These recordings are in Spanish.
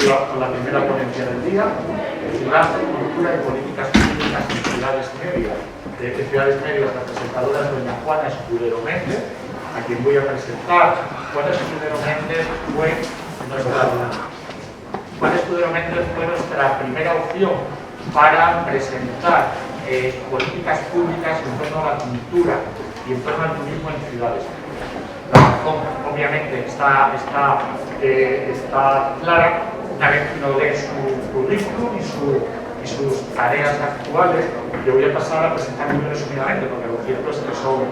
con la primera ponencia del día, Ciudad, Cultura y Políticas Públicas en Ciudades Medias. De Ciudades Medias, la presentadora es doña Juana Escudero Méndez, a quien voy a presentar. Juana Escudero Méndez fue nuestra primera opción para presentar políticas públicas en torno a la cultura y en torno al turismo en ciudades. La razón, obviamente, está clara una vez que uno lee su currículum y sus tareas actuales. Le voy a pasar a presentar muy resumidamente, porque lo cierto es que son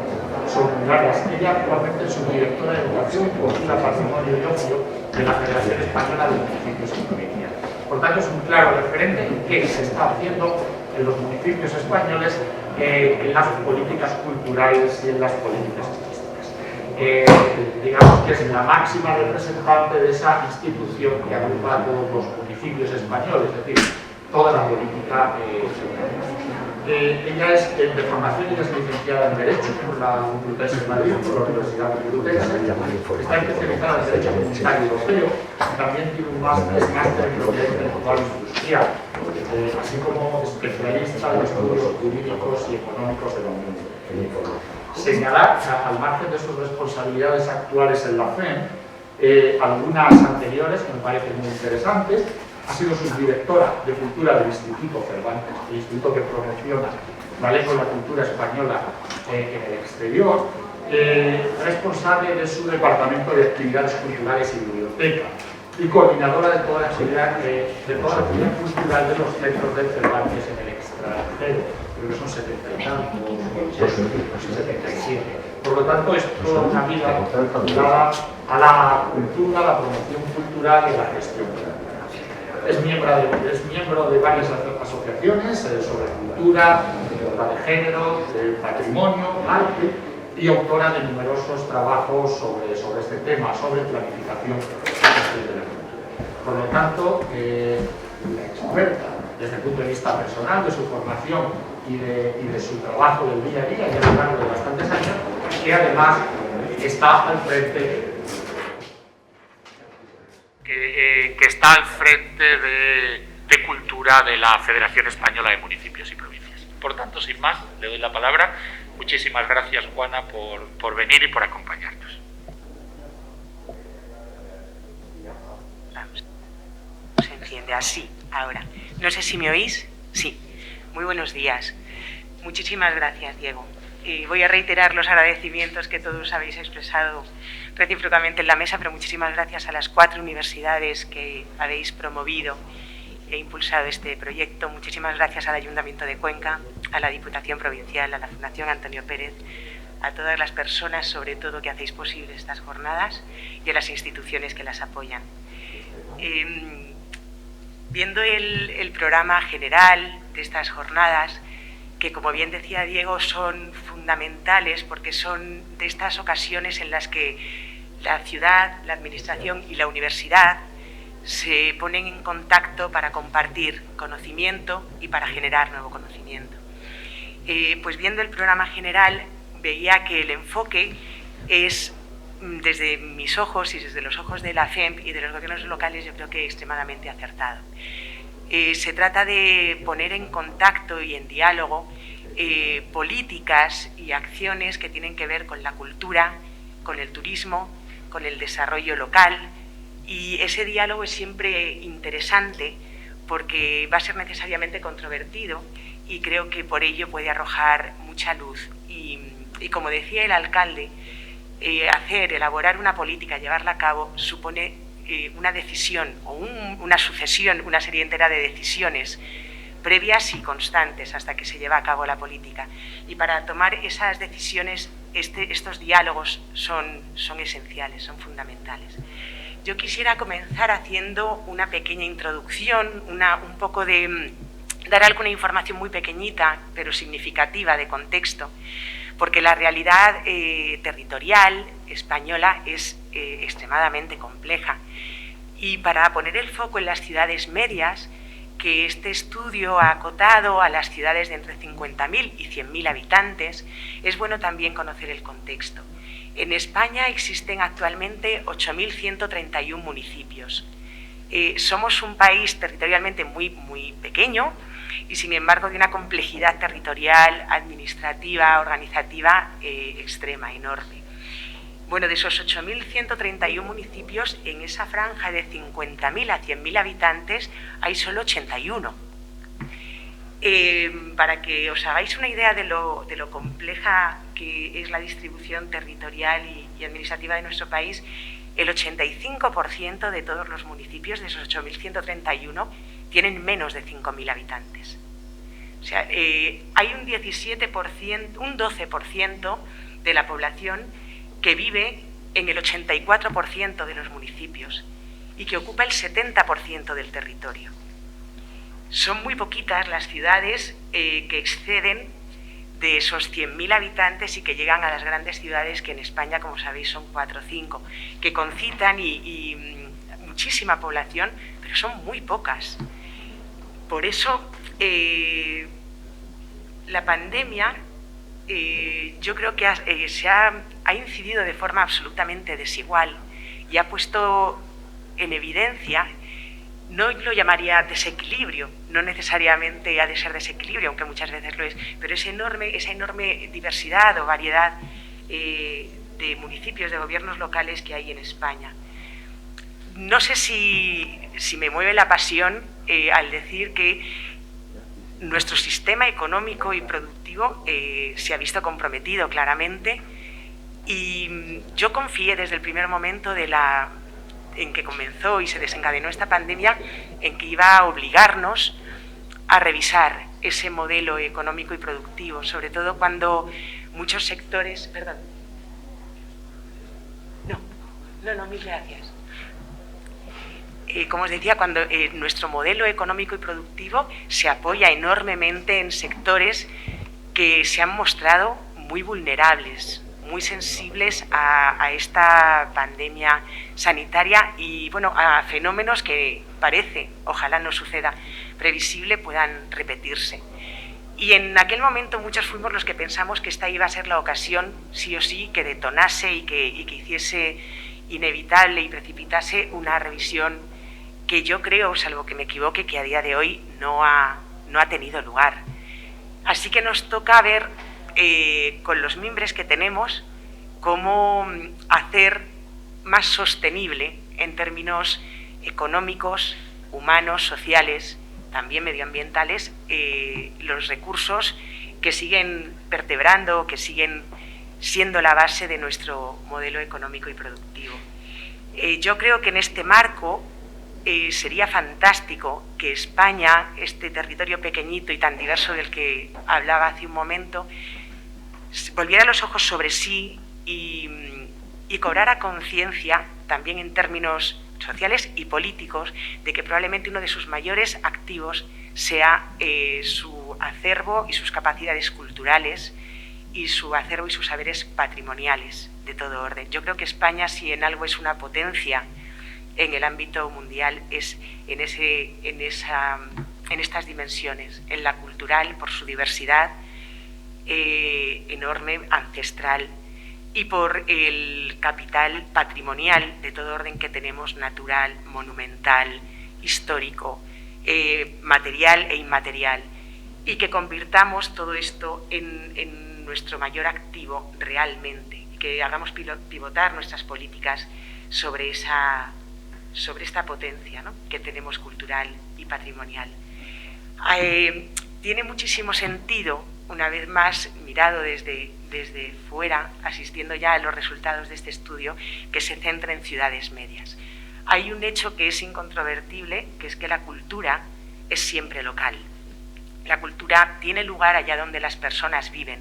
muy largas. Ella actualmente es subdirectora de Educación, Cultura, Patrimonio y Ocio de la Federación Española de Municipios y Provincias. Por tanto, es un claro referente en qué se está haciendo en los municipios españoles, en las políticas culturales y en las políticas turísticas. Digamos que es la máxima representante de esa institución que agrupa a todos los municipios españoles, es decir, toda la política. Ella es de formación y es licenciada en Derecho por la Complutense de Madrid, por la Universidad Complutense. Está especializada en Derecho Comunitario Europeo. También tiene un máster en Propiedad Intelectual Industrial, así como especialista en estudios jurídicos y económicos de la Unión Europea. Señalar, al margen de sus responsabilidades actuales en la FEM, algunas anteriores que me parecen muy interesantes. Ha sido subdirectora de Cultura del Instituto Cervantes, el instituto que promociona la lengua y la cultura española en el exterior, responsable de su departamento de actividades culturales y biblioteca y coordinadora de toda la actividad cultural de los centros de Cervantes en el extranjero. Creo que son 70 y tantos, 77. Por lo tanto, es toda una vida ligada a la cultura, a la promoción cultural y a la gestión cultural. Es miembro de varias asociaciones sobre cultura, igualdad de género, patrimonio, arte, y autora de numerosos trabajos sobre este tema, sobre planificación de la cultura. Por lo tanto, la experta desde el punto de vista personal, de su formación y de su trabajo del día a día, ya a lo largo de bastantes años, que además está al frente de cultura de la Federación Española de Municipios y Provincias. Por tanto, sin más, le doy la palabra. Muchísimas gracias, Juana, por venir y por acompañarnos. Vamos. Se enciende así, ahora. No sé si me oís. Sí. Muy buenos días. Muchísimas gracias, Diego. Voy a reiterar los agradecimientos que todos habéis expresado recíprocamente en la mesa, pero muchísimas gracias a las 4 universidades que habéis promovido e impulsado este proyecto. Muchísimas gracias al Ayuntamiento de Cuenca, a la Diputación Provincial, a la Fundación Antonio Pérez, a todas las personas, sobre todo, que hacéis posible estas jornadas y a las instituciones que las apoyan. Viendo el programa general de estas jornadas, que, como bien decía Diego, son fundamentales porque son de estas ocasiones en las que la ciudad, la administración y la universidad se ponen en contacto para compartir conocimiento y para generar nuevo conocimiento. Pues viendo el programa general, veía que el enfoque es, desde mis ojos y desde los ojos de la FEMP y de los gobiernos locales, yo creo que extremadamente acertado. Se trata de poner en contacto y en diálogo políticas y acciones que tienen que ver con la cultura, con el turismo, con el desarrollo local, y ese diálogo es siempre interesante porque va a ser necesariamente controvertido y creo que por ello puede arrojar mucha luz. Y como decía el alcalde, elaborar una política, llevarla a cabo, supone una decisión o una sucesión, una serie entera de decisiones previas y constantes hasta que se lleva a cabo la política. Y para tomar esas decisiones, estos diálogos son esenciales, son fundamentales. Yo quisiera comenzar haciendo una pequeña introducción, un poco de dar alguna información muy pequeñita, pero significativa de contexto, porque la realidad territorial española es extremadamente compleja. Y para poner el foco en las ciudades medias, que este estudio ha acotado a las ciudades de entre 50.000 y 100.000 habitantes, es bueno también conocer el contexto. En España existen actualmente 8.131 municipios. Somos un país territorialmente muy pequeño y, sin embargo, de una complejidad territorial, administrativa, organizativa extrema, enorme. Bueno, de esos 8.131 municipios, en esa franja de 50.000 a 100.000 habitantes hay solo 81. Para que os hagáis una idea de lo compleja que es la distribución territorial y administrativa de nuestro país, el 85% de todos los municipios, de esos 8.131, tienen menos de 5.000 habitantes. O sea, hay un 17%, un 12% de la población que vive en el 84% de los municipios y que ocupa el 70% del territorio. Son muy poquitas las ciudades que exceden de esos 100.000 habitantes y que llegan a las grandes ciudades, que en España, como sabéis, son 4 o 5, que concitan y muchísima población, pero son muy pocas. Por eso, la pandemia, yo creo que ha incidido de forma absolutamente desigual y ha puesto en evidencia, no lo llamaría desequilibrio, no necesariamente ha de ser desequilibrio, aunque muchas veces lo es, pero esa enorme diversidad o variedad de municipios, de gobiernos locales que hay en España. No sé si me mueve la pasión al decir que nuestro sistema económico y productivo se ha visto comprometido claramente, y yo confié desde el primer momento en que comenzó y se desencadenó esta pandemia, en que iba a obligarnos a revisar ese modelo económico y productivo, sobre todo cuando muchos sectores... Perdón. No, mil gracias. Como os decía, cuando nuestro modelo económico y productivo se apoya enormemente en sectores que se han mostrado muy vulnerables, muy sensibles a esta pandemia sanitaria y, bueno, a fenómenos que parece, ojalá no suceda, previsible, puedan repetirse. Y en aquel momento muchos fuimos los que pensamos que esta iba a ser la ocasión, sí o sí, que detonase y que hiciese inevitable y precipitase una revisión que yo creo, salvo que me equivoque, que a día de hoy no ha tenido lugar. Así que nos toca ver con los mimbres que tenemos cómo hacer más sostenible en términos económicos, humanos, sociales, también medioambientales, los recursos que siguen vertebrando, que siguen siendo la base de nuestro modelo económico y productivo. Yo creo que en este marco sería fantástico que España, este territorio pequeñito y tan diverso del que hablaba hace un momento, volviera los ojos sobre sí y cobrara conciencia, también en términos sociales y políticos, de que probablemente uno de sus mayores activos sea su acervo y sus capacidades culturales y su acervo y sus saberes patrimoniales de todo orden. Yo creo que España, si en algo es una potencia en el ámbito mundial, es en estas dimensiones, en la cultural, por su diversidad enorme, ancestral, y por el capital patrimonial de todo orden que tenemos, natural, monumental, histórico, material e inmaterial, y que convirtamos todo esto en nuestro mayor activo realmente, y que hagamos pivotar nuestras políticas sobre esta potencia, ¿no?, que tenemos cultural y patrimonial. Tiene muchísimo sentido, una vez más, mirado desde fuera, asistiendo ya a los resultados de este estudio, que se centra en ciudades medias. Hay un hecho que es incontrovertible, que es que la cultura es siempre local. La cultura tiene lugar allá donde las personas viven,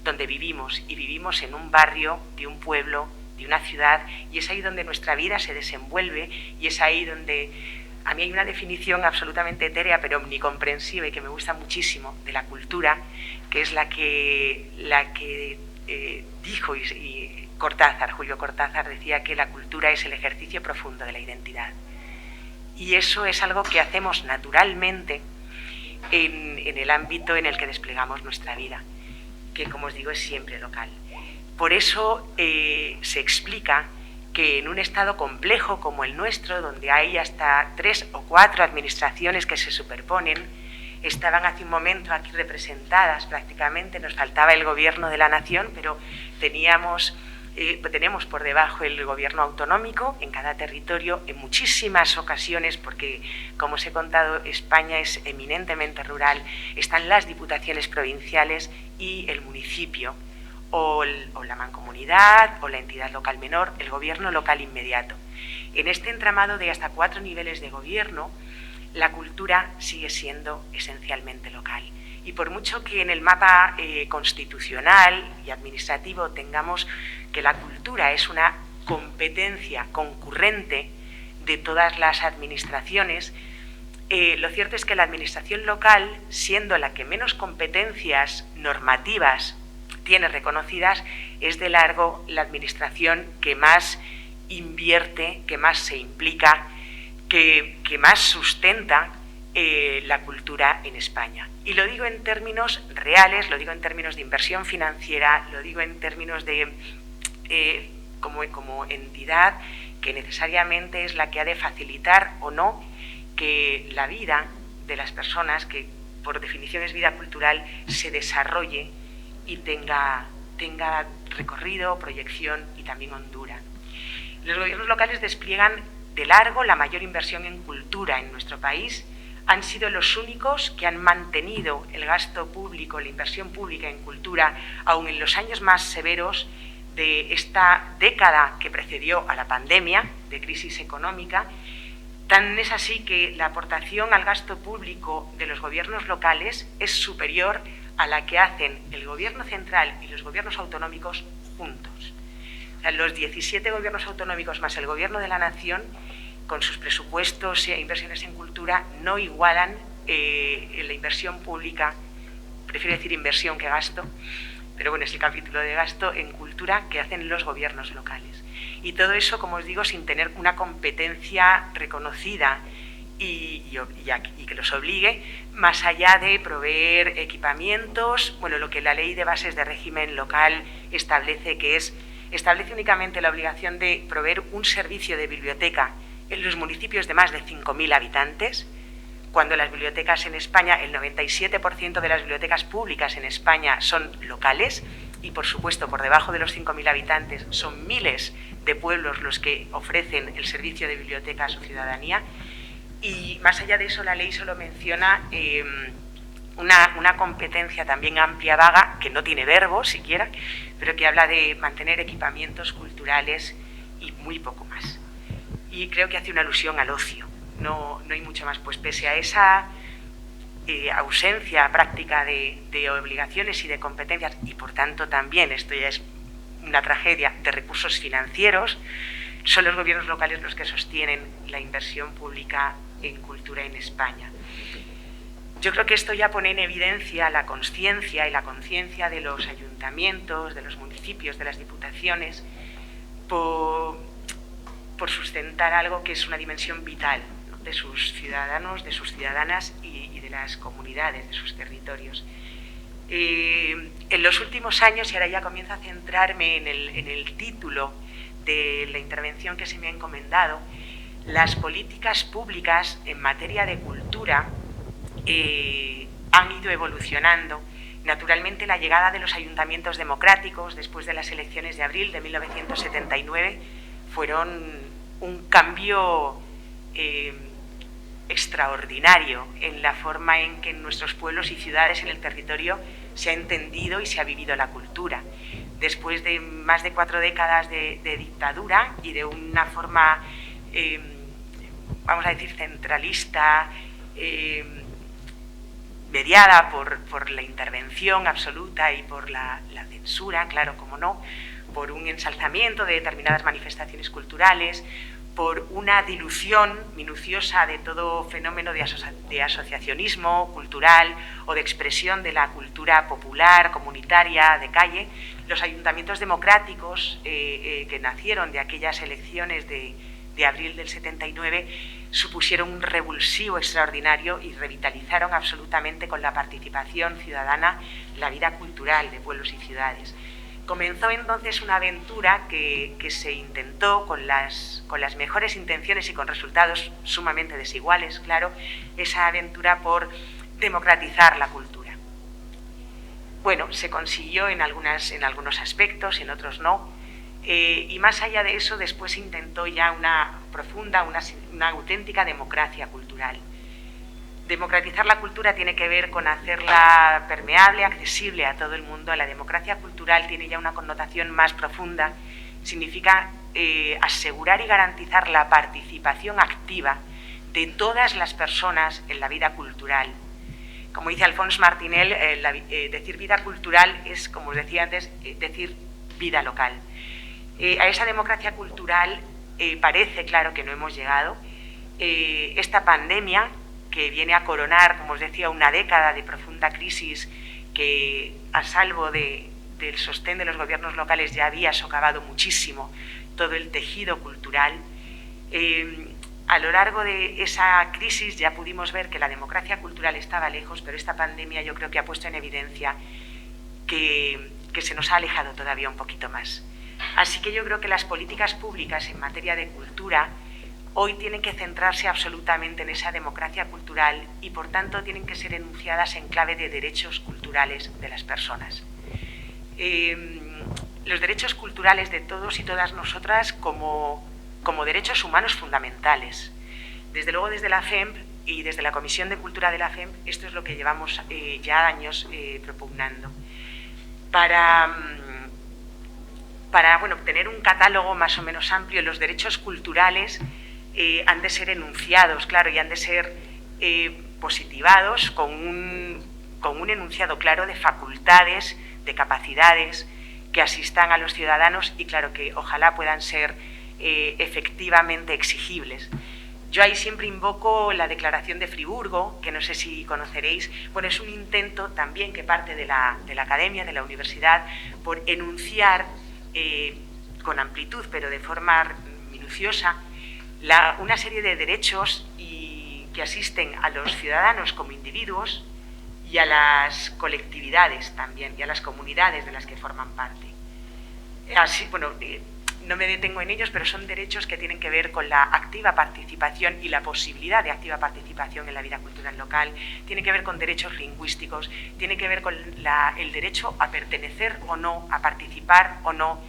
donde vivimos, y vivimos en un barrio, de un pueblo, de una ciudad, y es ahí donde nuestra vida se desenvuelve, y es ahí donde... A mí hay una definición absolutamente etérea, pero omnicomprensiva y que me gusta muchísimo de la cultura, que es la que dijo y Julio Cortázar decía que la cultura es el ejercicio profundo de la identidad. Y eso es algo que hacemos naturalmente en el ámbito en el que desplegamos nuestra vida, que, como os digo, es siempre local. Por eso se explica que en un estado complejo como el nuestro, donde hay hasta 3 o 4 administraciones que se superponen, estaban hace un momento aquí representadas prácticamente, nos faltaba el gobierno de la nación, pero tenemos por debajo el gobierno autonómico en cada territorio, en muchísimas ocasiones, porque como os he contado, España es eminentemente rural, están las diputaciones provinciales y el municipio, o la mancomunidad, o la entidad local menor, el gobierno local inmediato. En este entramado de hasta 4 niveles de gobierno, la cultura sigue siendo esencialmente local. Y por mucho que en el mapa constitucional y administrativo tengamos que la cultura es una competencia concurrente de todas las administraciones, lo cierto es que la administración local, siendo la que menos competencias normativas tiene reconocidas, es de largo la administración que más invierte, que más se implica, que más sustenta la cultura en España. Y lo digo en términos reales, lo digo en términos de inversión financiera, lo digo en términos de como entidad que necesariamente es la que ha de facilitar o no que la vida de las personas, que por definición es vida cultural, se desarrolle y tenga recorrido, proyección y también hondura. Los gobiernos locales despliegan de largo la mayor inversión en cultura en nuestro país. Han sido los únicos que han mantenido el gasto público, la inversión pública en cultura, aun en los años más severos de esta década que precedió a la pandemia de crisis económica. Tan es así que la aportación al gasto público de los gobiernos locales es superior a la que hacen el gobierno central y los gobiernos autonómicos juntos. O sea, los 17 gobiernos autonómicos más el gobierno de la nación, con sus presupuestos e inversiones en cultura, no igualan la inversión pública, prefiero decir inversión que gasto, pero bueno, es el capítulo de gasto en cultura que hacen los gobiernos locales. Y todo eso, como os digo, sin tener una competencia reconocida y que los obligue, más allá de proveer equipamientos, bueno, lo que la Ley de Bases de Régimen Local establece, establece únicamente la obligación de proveer un servicio de biblioteca en los municipios de más de 5.000 habitantes, cuando las bibliotecas en España, el 97% de las bibliotecas públicas en España son locales, y por supuesto por debajo de los 5.000 habitantes son miles de pueblos los que ofrecen el servicio de biblioteca a su ciudadanía. Y más allá de eso, la ley solo menciona una competencia también amplia, vaga, que no tiene verbo siquiera, pero que habla de mantener equipamientos culturales y muy poco más. Y creo que hace una alusión al ocio, no hay mucho más. Pues pese a esa ausencia práctica de obligaciones y de competencias, y por tanto también, esto ya es una tragedia, de recursos financieros, son los gobiernos locales los que sostienen la inversión pública en cultura en España. Yo creo que esto ya pone en evidencia la consciencia y la conciencia de los ayuntamientos, de los municipios, de las diputaciones, por sustentar algo que es una dimensión vital, ¿no?, de sus ciudadanos, de sus ciudadanas y de las comunidades, de sus territorios. En los últimos años, y ahora ya comienzo a centrarme en el título de la intervención que se me ha encomendado, las políticas públicas en materia de cultura han ido evolucionando. Naturalmente, la llegada de los ayuntamientos democráticos después de las elecciones de abril de 1979 fueron un cambio extraordinario en la forma en que en nuestros pueblos y ciudades en el territorio se ha entendido y se ha vivido la cultura. Después de más de 4 décadas de dictadura y de una forma, vamos a decir, centralista, mediada por la intervención absoluta y por la censura, claro, como no, por un ensalzamiento de determinadas manifestaciones culturales, por una dilución minuciosa de todo fenómeno de asociacionismo cultural o de expresión de la cultura popular, comunitaria, de calle. Los ayuntamientos democráticos que nacieron de aquellas elecciones de abril del 79 supusieron un revulsivo extraordinario y revitalizaron absolutamente con la participación ciudadana la vida cultural de pueblos y ciudades. Comenzó entonces una aventura que se intentó con las mejores intenciones y con resultados sumamente desiguales, claro, esa aventura por democratizar la cultura. Bueno, se consiguió en algunos aspectos, en otros no, y más allá de eso después se intentó ya una profunda, una auténtica democracia cultural. Democratizar la cultura tiene que ver con hacerla permeable, accesible a todo el mundo. La democracia cultural tiene ya una connotación más profunda. Significa asegurar y garantizar la participación activa de todas las personas en la vida cultural. Como dice Alphonse Martinel, decir vida cultural es, como os decía antes, decir vida local. A esa democracia cultural parece claro que no hemos llegado. Esta pandemia, que viene a coronar, como os decía, una década de profunda crisis que, a salvo del sostén de los gobiernos locales, ya había socavado muchísimo todo el tejido cultural. A lo largo de esa crisis ya pudimos ver que la democracia cultural estaba lejos, pero esta pandemia yo creo que ha puesto en evidencia que se nos ha alejado todavía un poquito más. Así que yo creo que las políticas públicas en materia de cultura hoy tienen que centrarse absolutamente en esa democracia cultural y, por tanto, tienen que ser enunciadas en clave de derechos culturales de las personas. Los derechos culturales de todos y todas nosotras como derechos humanos fundamentales. Desde luego, desde la FEMP y desde la Comisión de Cultura de la FEMP, esto es lo que llevamos ya años propugnando. Para tener un catálogo más o menos amplio, los derechos culturales han de ser enunciados, claro, y han de ser positivados con un enunciado claro de facultades, de capacidades que asistan a los ciudadanos y, claro, que ojalá puedan ser efectivamente exigibles. Yo ahí siempre invoco la Declaración de Friburgo, que no sé si conoceréis. Bueno, es un intento también que parte de la academia, de la universidad, por enunciar con amplitud, pero de forma minuciosa, una serie de derechos que asisten a los ciudadanos como individuos y a las colectividades también, y a las comunidades de las que forman parte. Así, no me detengo en ellos, pero son derechos que tienen que ver con la activa participación y la posibilidad de activa participación en la vida cultural local, tiene que ver con derechos lingüísticos, tiene que ver con el derecho a pertenecer o no, a participar o no,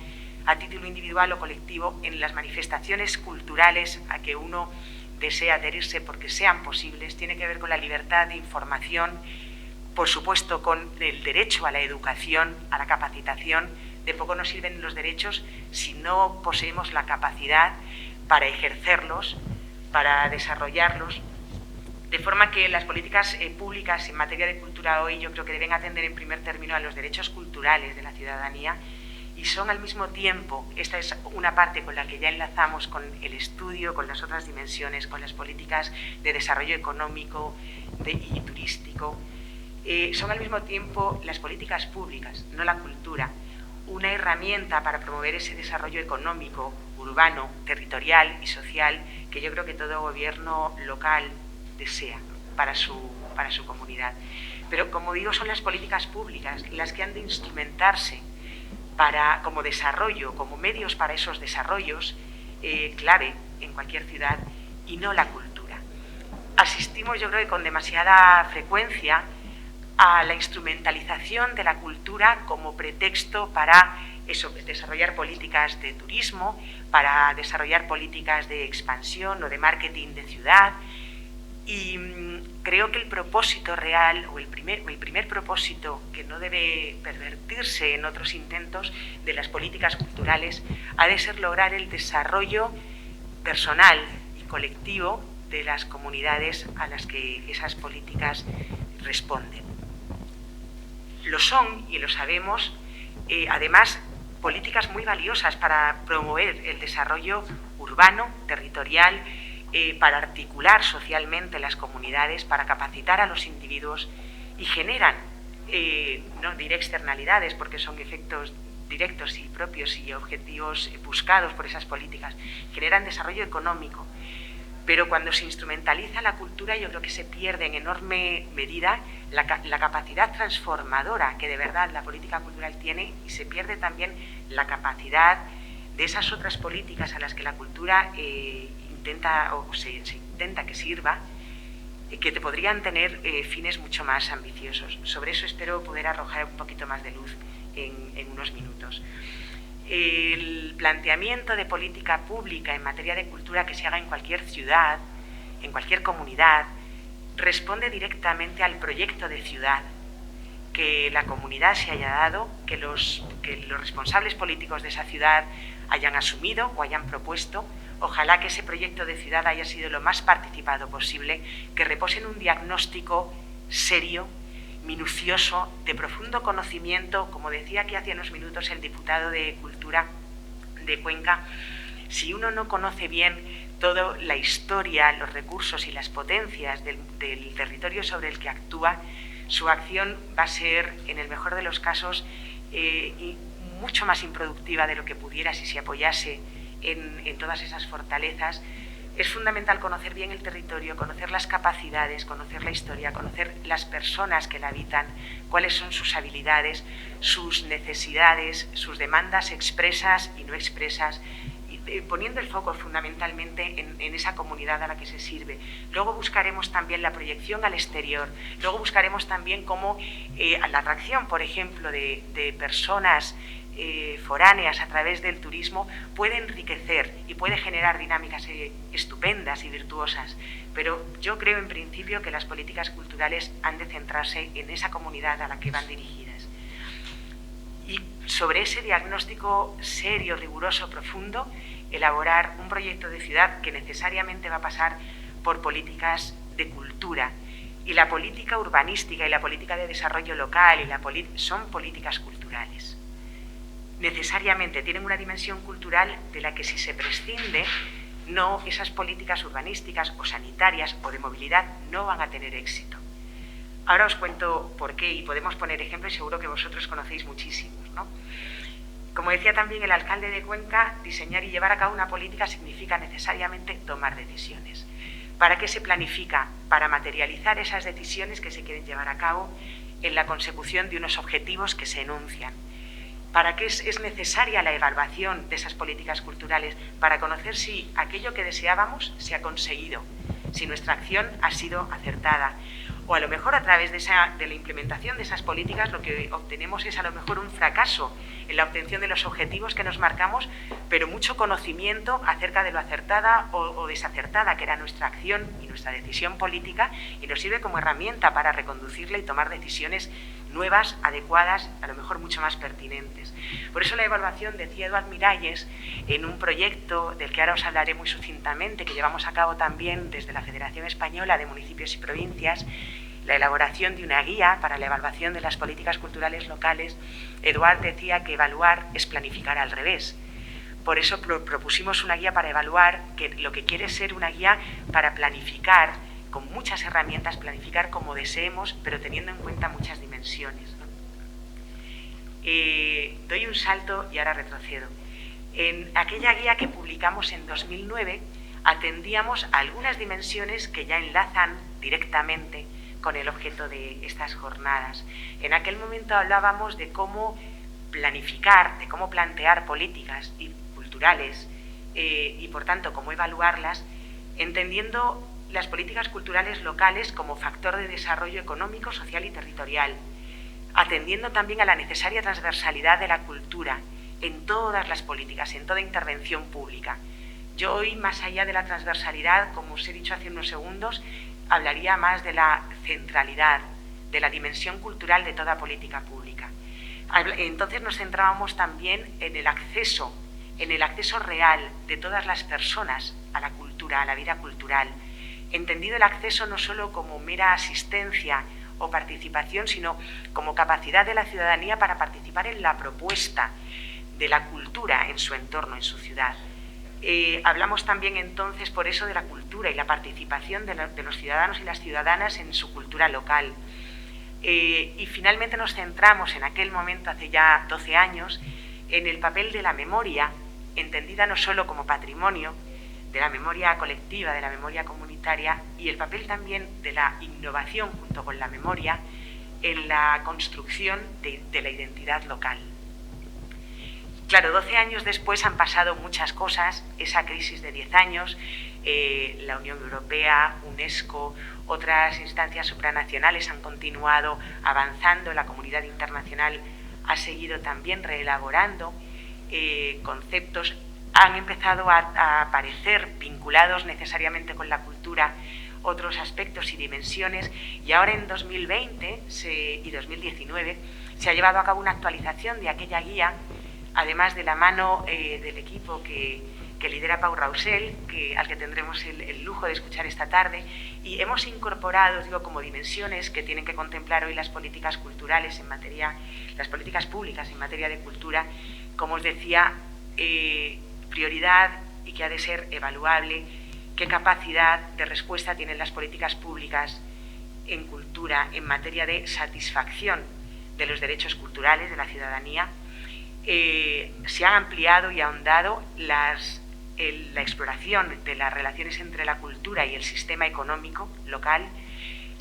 a título individual o colectivo, en las manifestaciones culturales a que uno desea adherirse porque sean posibles, tiene que ver con la libertad de información, por supuesto con el derecho a la educación, a la capacitación. De poco nos sirven los derechos si no poseemos la capacidad para ejercerlos, para desarrollarlos, de forma que las políticas públicas en materia de cultura hoy yo creo que deben atender en primer término a los derechos culturales de la ciudadanía y son al mismo tiempo, esta es una parte con la que ya enlazamos con el estudio, con las otras dimensiones, con las políticas de desarrollo económico y turístico, son al mismo tiempo las políticas públicas, no la cultura, una herramienta para promover ese desarrollo económico, urbano, territorial y social que yo creo que todo gobierno local desea para su comunidad. Pero, como digo, son las políticas públicas las que han de instrumentarse como desarrollo, como medios para esos desarrollos clave en cualquier ciudad, y no la cultura. Asistimos, yo creo que con demasiada frecuencia, a la instrumentalización de la cultura como pretexto para desarrollar políticas de turismo, para desarrollar políticas de expansión o de marketing de ciudad. Y creo que el propósito real, o el primer propósito que no debe pervertirse en otros intentos de las políticas culturales, ha de ser lograr el desarrollo personal y colectivo de las comunidades a las que esas políticas responden. Lo son, y lo sabemos, además, políticas muy valiosas para promover el desarrollo urbano, territorial, para articular socialmente las comunidades, para capacitar a los individuos, y generan, no diré externalidades porque son efectos directos y propios y objetivos buscados por esas políticas, generan desarrollo económico. pero cuando se instrumentaliza la cultura yo creo que se pierde en enorme medida la capacidad transformadora que de verdad la política cultural tiene, y se pierde también la capacidad de esas otras políticas a las que la cultura intenta o se intenta que sirva, que te podrían tener fines mucho más ambiciosos. Sobre eso espero poder arrojar un poquito más de luz en unos minutos. El planteamiento de política pública en materia de cultura que se haga en cualquier ciudad, en cualquier comunidad, responde directamente al proyecto de ciudad que la comunidad se haya dado, que los responsables políticos de esa ciudad hayan asumido o hayan propuesto. Ojalá que ese proyecto de ciudad haya sido lo más participado posible, que repose en un diagnóstico serio, minucioso, de profundo conocimiento. Como decía aquí hace unos minutos el diputado de Cultura de Cuenca, si uno no conoce bien toda la historia, los recursos y las potencias del territorio sobre el que actúa, su acción va a ser, en el mejor de los casos, mucho más improductiva de lo que pudiera si se apoyase en todas esas fortalezas. Es fundamental conocer bien el territorio, conocer las capacidades, conocer la historia, conocer las personas que la habitan, cuáles son sus habilidades, sus necesidades, sus demandas expresas y no expresas, poniendo el foco fundamentalmente en esa comunidad a la que se sirve. Luego buscaremos también la proyección al exterior, luego buscaremos también cómo la atracción, por ejemplo, de personas foráneas a través del turismo puede enriquecer y puede generar dinámicas estupendas y virtuosas, pero yo creo en principio que las políticas culturales han de centrarse en esa comunidad a la que van dirigidas. Y sobre ese diagnóstico serio, riguroso, profundo, elaborar un proyecto de ciudad que necesariamente va a pasar por políticas de cultura. Y la política urbanística y la política de desarrollo local son políticas culturales. Necesariamente tienen una dimensión cultural de la que si se prescinde, esas políticas urbanísticas o sanitarias o de movilidad no van a tener éxito. Ahora os cuento por qué y podemos poner ejemplos y seguro que vosotros conocéis muchísimos, ¿no? Como decía también el alcalde de Cuenca, diseñar y llevar a cabo una política significa necesariamente tomar decisiones. ¿Para qué se planifica? Para materializar esas decisiones que se quieren llevar a cabo en la consecución de unos objetivos que se enuncian. ¿Para qué es necesaria la evaluación de esas políticas culturales? Para conocer si aquello que deseábamos se ha conseguido, si nuestra acción ha sido acertada. O a lo mejor a través de la implementación de esas políticas lo que obtenemos es a lo mejor un fracaso en la obtención de los objetivos que nos marcamos, pero mucho conocimiento acerca de lo acertada o desacertada que era nuestra acción y nuestra decisión política, y nos sirve como herramienta para reconducirla y tomar decisiones nuevas, adecuadas, a lo mejor mucho más pertinentes. Por eso la evaluación, decía Eduard Miralles, en un proyecto del que ahora os hablaré muy sucintamente, que llevamos a cabo también desde la Federación Española de Municipios y Provincias, la elaboración de una guía para la evaluación de las políticas culturales locales. Eduard decía que evaluar es planificar al revés. Por eso propusimos una guía para evaluar, que lo que quiere es ser una guía para planificar, con muchas herramientas, planificar como deseemos, pero teniendo en cuenta muchas dimensiones, ¿no? Doy un salto y ahora retrocedo. En aquella guía que publicamos en 2009, atendíamos a algunas dimensiones que ya enlazan directamente con el objeto de estas jornadas. En aquel momento hablábamos de cómo planificar, de cómo plantear políticas culturales y, por tanto, cómo evaluarlas, entendiendo las políticas culturales locales como factor de desarrollo económico, social y territorial, atendiendo también a la necesaria transversalidad de la cultura en todas las políticas, en toda intervención pública. Yo hoy, más allá de la transversalidad, como os he dicho hace unos segundos, hablaría más de la centralidad, de la dimensión cultural de toda política pública. Entonces nos centrábamos también en el acceso real de todas las personas a la cultura, a la vida cultural, entendido el acceso no solo como mera asistencia o participación, sino como capacidad de la ciudadanía para participar en la propuesta de la cultura en su entorno, en su ciudad. Hablamos también entonces por eso de la cultura y la participación de los ciudadanos y las ciudadanas en su cultura local. Y finalmente nos centramos en aquel momento, hace ya 12 años, en el papel de la memoria, entendida no solo como patrimonio, de la memoria colectiva, de la memoria comunitaria y el papel también de la innovación junto con la memoria en la construcción de la identidad local. Claro, 12 años después han pasado muchas cosas, esa crisis de 10 años, la Unión Europea, UNESCO, otras instancias supranacionales han continuado avanzando, la comunidad internacional ha seguido también reelaborando conceptos, han empezado a aparecer vinculados necesariamente con la cultura otros aspectos y dimensiones, y ahora en 2020 y 2019 se ha llevado a cabo una actualización de aquella guía, además de la mano del equipo que lidera Pau Raussel, al que tendremos el lujo de escuchar esta tarde, y hemos incorporado, digo, como dimensiones que tienen que contemplar hoy las políticas culturales las políticas públicas en materia de cultura, como os decía, prioridad y que ha de ser evaluable, qué capacidad de respuesta tienen las políticas públicas en cultura en materia de satisfacción de los derechos culturales de la ciudadanía. Se han ampliado y ahondado la exploración de las relaciones entre la cultura y el sistema económico local,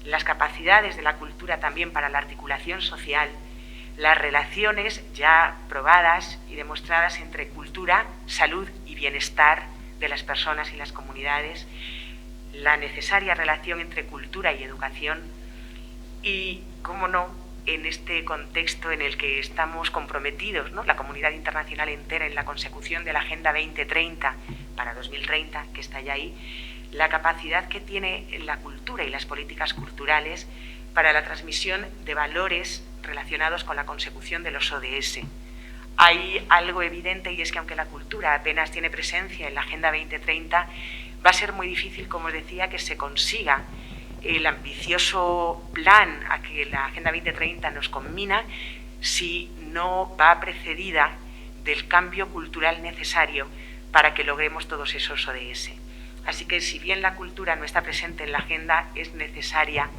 las capacidades de la cultura también para la articulación social, las relaciones ya probadas y demostradas entre cultura, salud y bienestar de las personas y las comunidades, la necesaria relación entre cultura y educación y, cómo no, en este contexto en el que estamos comprometidos, ¿no?, la comunidad internacional entera en la consecución de la Agenda 2030 para 2030, que está ya ahí, la capacidad que tiene la cultura y las políticas culturales para la transmisión de valores relacionados con la consecución de los ODS. Hay algo evidente, y es que aunque la cultura apenas tiene presencia en la Agenda 2030, va a ser muy difícil, como os decía, que se consiga el ambicioso plan a que la Agenda 2030 nos conmina si no va precedida del cambio cultural necesario para que logremos todos esos ODS. Así que, si bien la cultura no está presente en la agenda, es necesaria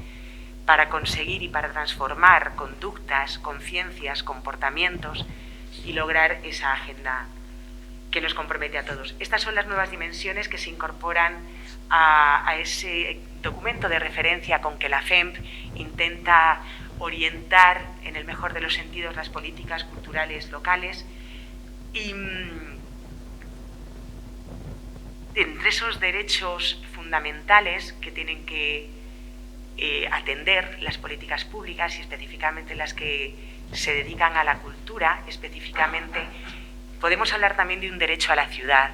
para conseguir y para transformar conductas, conciencias, comportamientos y lograr esa agenda que nos compromete a todos. Estas son las nuevas dimensiones que se incorporan a ese documento de referencia con que la FEMP intenta orientar, en el mejor de los sentidos, las políticas culturales locales. Y entre esos derechos fundamentales que tienen que atender las políticas públicas, y específicamente las que se dedican a la cultura, específicamente, podemos hablar también de un derecho a la ciudad,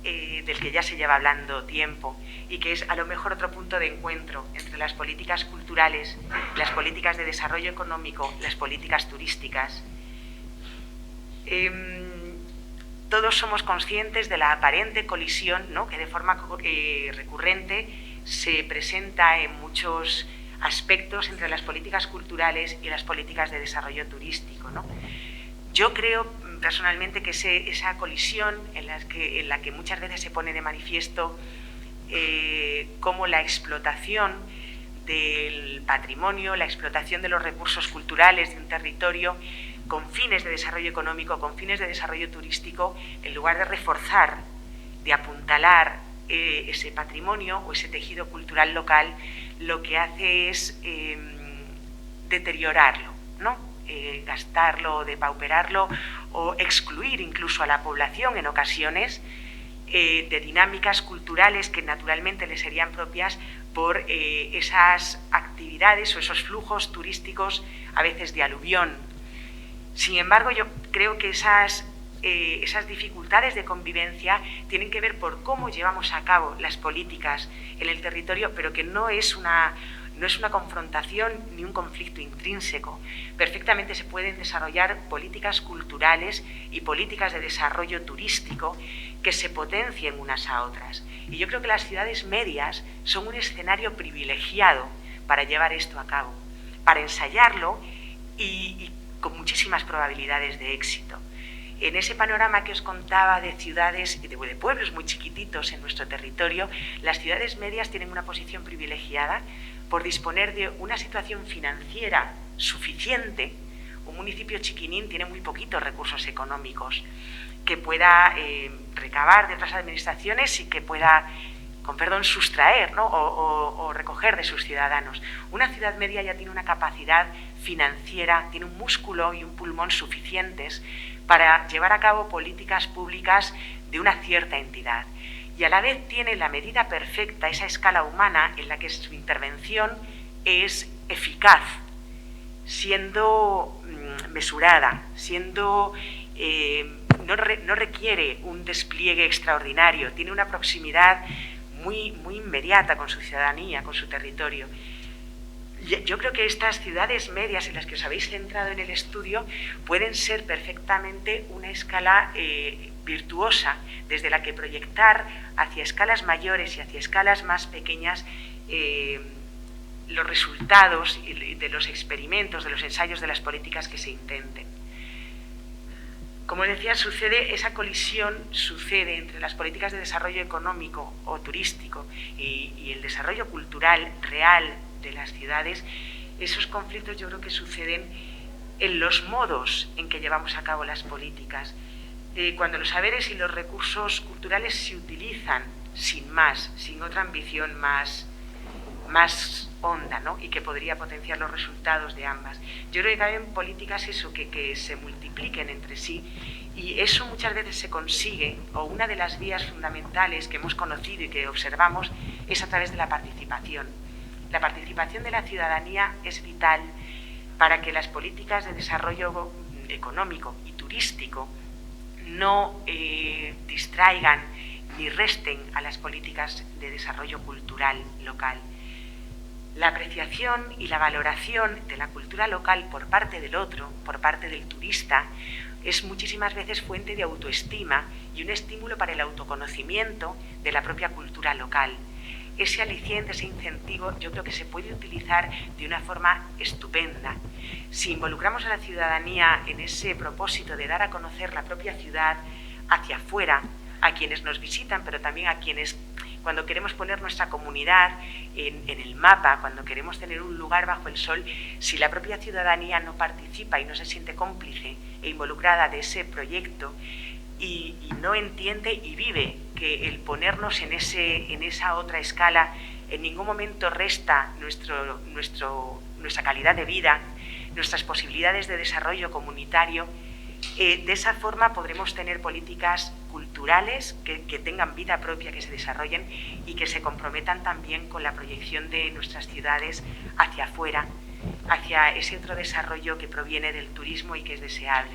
del que ya se lleva hablando tiempo, y que es a lo mejor otro punto de encuentro entre las políticas culturales, las políticas de desarrollo económico, las políticas turísticas. Todos somos conscientes de la aparente colisión, ¿no?, que de forma recurrente se presenta en muchos aspectos entre las políticas culturales y las políticas de desarrollo turístico, ¿no? Yo creo personalmente que esa colisión en la que muchas veces se pone de manifiesto cómo la explotación del patrimonio, la explotación de los recursos culturales de un territorio con fines de desarrollo económico, con fines de desarrollo turístico, en lugar de reforzar, de apuntalar ese patrimonio o ese tejido cultural local, lo que hace es deteriorarlo, ¿no?, gastarlo, depauperarlo o excluir incluso a la población en ocasiones de dinámicas culturales que naturalmente le serían propias por esas actividades o esos flujos turísticos a veces de aluvión. Sin embargo, yo creo que esas dificultades de convivencia tienen que ver por cómo llevamos a cabo las políticas en el territorio, pero que no es una confrontación ni un conflicto intrínseco. Perfectamente se pueden desarrollar políticas culturales y políticas de desarrollo turístico que se potencien unas a otras. Y yo creo que las ciudades medias son un escenario privilegiado para llevar esto a cabo, para ensayarlo y con muchísimas probabilidades de éxito. En ese panorama que os contaba de ciudades y de pueblos muy chiquititos en nuestro territorio, las ciudades medias tienen una posición privilegiada por disponer de una situación financiera suficiente. Un municipio chiquinín tiene muy poquitos recursos económicos que pueda recabar de otras administraciones y que pueda, con perdón, sustraer, ¿no? o recoger de sus ciudadanos. Una ciudad media ya tiene una capacidad financiera, tiene un músculo y un pulmón suficientes para llevar a cabo políticas públicas de una cierta entidad. Y a la vez tiene la medida perfecta, esa escala humana en la que su intervención es eficaz, siendo mesurada, siendo no requiere un despliegue extraordinario, tiene una proximidad muy inmediata con su ciudadanía, con su territorio. Yo creo que estas ciudades medias en las que os habéis centrado en el estudio pueden ser perfectamente una escala virtuosa desde la que proyectar hacia escalas mayores y hacia escalas más pequeñas los resultados de los experimentos, de los ensayos, de las políticas que se intenten. Como decía, esa colisión sucede entre las políticas de desarrollo económico o turístico y el desarrollo cultural real de las ciudades. Esos conflictos yo creo que suceden en los modos en que llevamos a cabo las políticas. Cuando los saberes y los recursos culturales se utilizan sin más, sin otra ambición más honda, ¿no? Y que podría potenciar los resultados de ambas. Yo creo que caben políticas que se multipliquen entre sí, y eso muchas veces se consigue, o una de las vías fundamentales que hemos conocido y que observamos es a través de la participación. La participación de la ciudadanía es vital para que las políticas de desarrollo económico y turístico no distraigan ni resten a las políticas de desarrollo cultural local. La apreciación y la valoración de la cultura local por parte del otro, por parte del turista, es muchísimas veces fuente de autoestima y un estímulo para el autoconocimiento de la propia cultura local. Ese aliciente, ese incentivo, yo creo que se puede utilizar de una forma estupenda. Si involucramos a la ciudadanía en ese propósito de dar a conocer la propia ciudad hacia afuera, a quienes nos visitan, pero también a quienes, cuando queremos poner nuestra comunidad en el mapa, cuando queremos tener un lugar bajo el sol, si la propia ciudadanía no participa y no se siente cómplice e involucrada de ese proyecto y no entiende y vive que el ponernos en esa otra escala en ningún momento resta nuestra calidad de vida, nuestras posibilidades de desarrollo comunitario, de esa forma podremos tener políticas culturales que tengan vida propia, que se desarrollen y que se comprometan también con la proyección de nuestras ciudades hacia afuera, hacia ese otro desarrollo que proviene del turismo y que es deseable.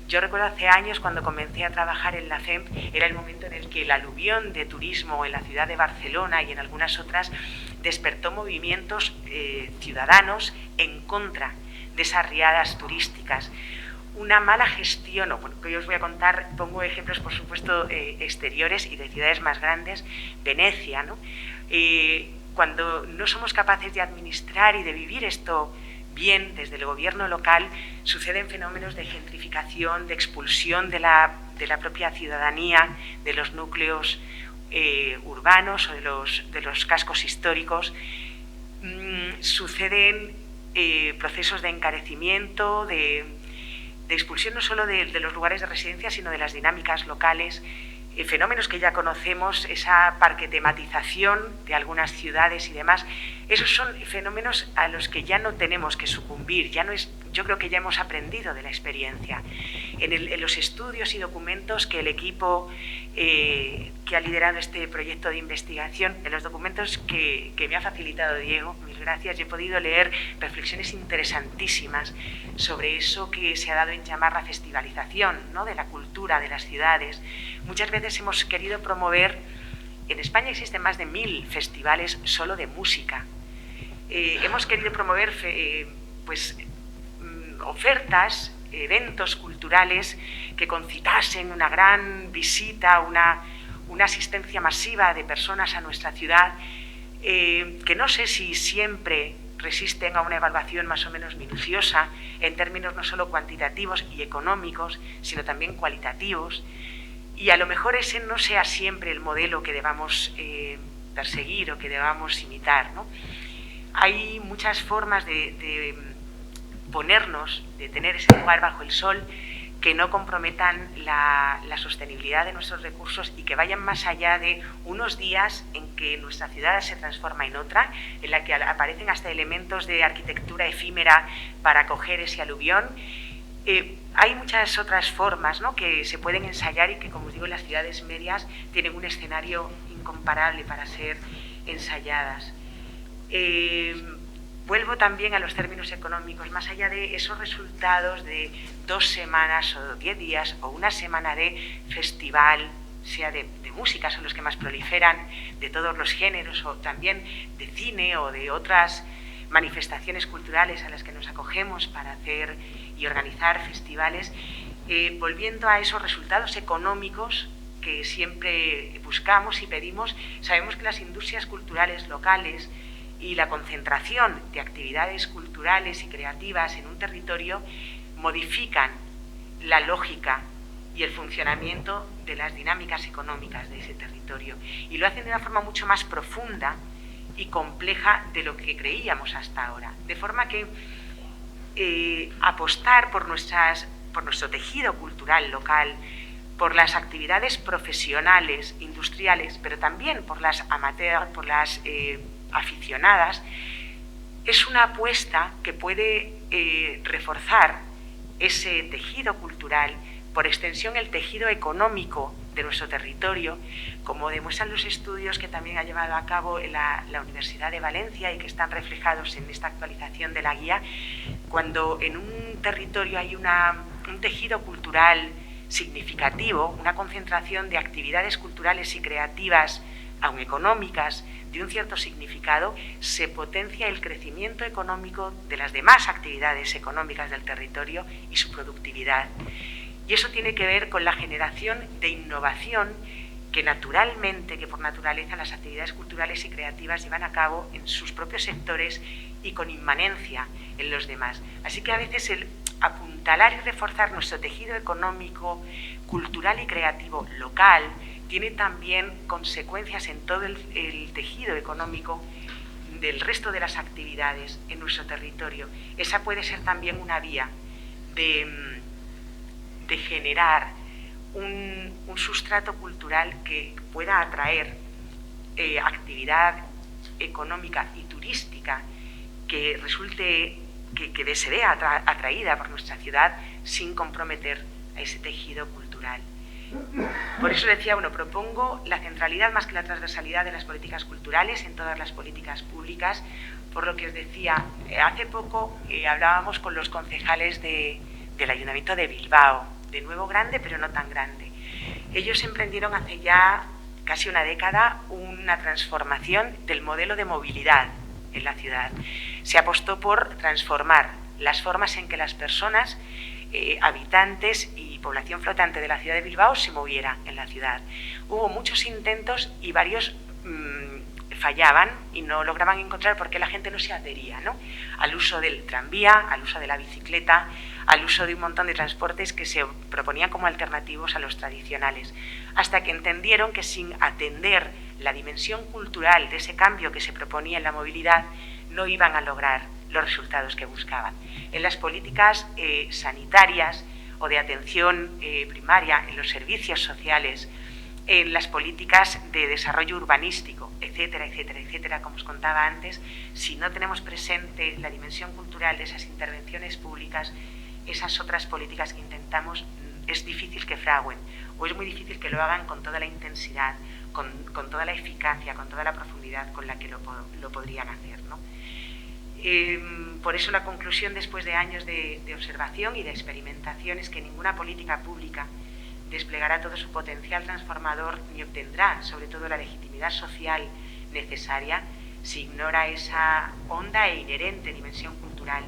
Yo recuerdo hace años, cuando comencé a trabajar en la FEMP, era el momento en el que el aluvión de turismo en la ciudad de Barcelona y en algunas otras despertó movimientos ciudadanos en contra de esas riadas turísticas. Una mala gestión, que yo os voy a contar, pongo ejemplos por supuesto exteriores y de ciudades más grandes, Venecia, ¿no? Cuando no somos capaces de administrar y de vivir esto bien desde el gobierno local, suceden fenómenos de gentrificación, de expulsión de la propia ciudadanía, de los núcleos urbanos o de los cascos históricos. Suceden procesos de encarecimiento, de expulsión no solo de los lugares de residencia, sino de las dinámicas locales, fenómenos que ya conocemos, esa parquetematización de algunas ciudades y demás. Esos son fenómenos a los que ya no tenemos que sucumbir, yo creo que ya hemos aprendido de la experiencia. En los estudios y documentos que el equipo que ha liderado este proyecto de investigación, en los documentos que me ha facilitado Diego, mil gracias, yo he podido leer reflexiones interesantísimas sobre eso que se ha dado en llamar la festivalización, ¿no?, de la cultura de las ciudades. Muchas veces hemos querido promover, en España existen más de 1000 festivales solo de música. Hemos querido promover ofertas, eventos culturales que concitasen una gran visita, una asistencia masiva de personas a nuestra ciudad, que no sé si siempre resisten a una evaluación más o menos minuciosa en términos no solo cuantitativos y económicos, sino también cualitativos, y a lo mejor ese no sea siempre el modelo que debamos perseguir o que debamos imitar, ¿no? Hay muchas formas de ponernos, de tener ese lugar bajo el sol, que no comprometan la sostenibilidad de nuestros recursos y que vayan más allá de unos días en que nuestra ciudad se transforma en otra, en la que aparecen hasta elementos de arquitectura efímera para acoger ese aluvión. Hay muchas otras formas, ¿no?, que se pueden ensayar y que, como os digo, en las ciudades medias tienen un escenario incomparable para ser ensayadas. Vuelvo también a los términos económicos, más allá de esos resultados de 2 semanas o 10 días o una semana de festival, sea de música, son los que más proliferan, de todos los géneros, o también de cine o de otras manifestaciones culturales a las que nos acogemos para hacer y organizar festivales, volviendo a esos resultados económicos que siempre buscamos y pedimos. Sabemos que las industrias culturales locales y la concentración de actividades culturales y creativas en un territorio modifican la lógica y el funcionamiento de las dinámicas económicas de ese territorio, y lo hacen de una forma mucho más profunda y compleja de lo que creíamos hasta ahora. De forma que apostar por nuestro tejido cultural local, por las actividades profesionales, industriales, pero también por las amateurs, por las aficionadas, es una apuesta que puede reforzar ese tejido cultural, por extensión el tejido económico de nuestro territorio, como demuestran los estudios que también ha llevado a cabo la Universidad de Valencia y que están reflejados en esta actualización de la guía. Cuando en un territorio hay un tejido cultural significativo, una concentración de actividades culturales y creativas, aun económicas, de un cierto significado, se potencia el crecimiento económico de las demás actividades económicas del territorio y su productividad. Y eso tiene que ver con la generación de innovación que por naturaleza las actividades culturales y creativas llevan a cabo en sus propios sectores y con inmanencia en los demás. Así que a veces el apuntalar y reforzar nuestro tejido económico, cultural y creativo local tiene también consecuencias en todo el tejido económico del resto de las actividades en nuestro territorio. Esa puede ser también una vía de generar un sustrato cultural que pueda atraer actividad económica y turística que resulte, que se vea atraída por nuestra ciudad sin comprometer a ese tejido cultural. Por eso decía, propongo la centralidad más que la transversalidad de las políticas culturales en todas las políticas públicas. Por lo que os decía, hace poco hablábamos con los concejales del Ayuntamiento de Bilbao, de nuevo grande pero no tan grande. Ellos emprendieron hace ya casi una década una transformación del modelo de movilidad en la ciudad. Se apostó por transformar las formas en que las personas, habitantes y población flotante de la ciudad de Bilbao se moviera en la ciudad. Hubo muchos intentos y varios fallaban y no lograban encontrar por qué la gente no se adhería, ¿no?, al uso del tranvía, al uso de la bicicleta, al uso de un montón de transportes que se proponían como alternativos a los tradicionales, hasta que entendieron que sin atender la dimensión cultural de ese cambio que se proponía en la movilidad no iban a lograr los resultados que buscaban. En las políticas sanitarias o de atención primaria, en los servicios sociales, en las políticas de desarrollo urbanístico, etcétera, etcétera, etcétera, como os contaba antes, si no tenemos presente la dimensión cultural de esas intervenciones públicas, esas otras políticas que intentamos, es difícil que fraguen, o es muy difícil que lo hagan con toda la intensidad, con toda la eficacia, con toda la profundidad con la que lo podrían hacer, ¿no? Por eso la conclusión, después de años de observación y de experimentación, es que ninguna política pública desplegará todo su potencial transformador ni obtendrá, sobre todo, la legitimidad social necesaria si ignora esa honda e inherente dimensión cultural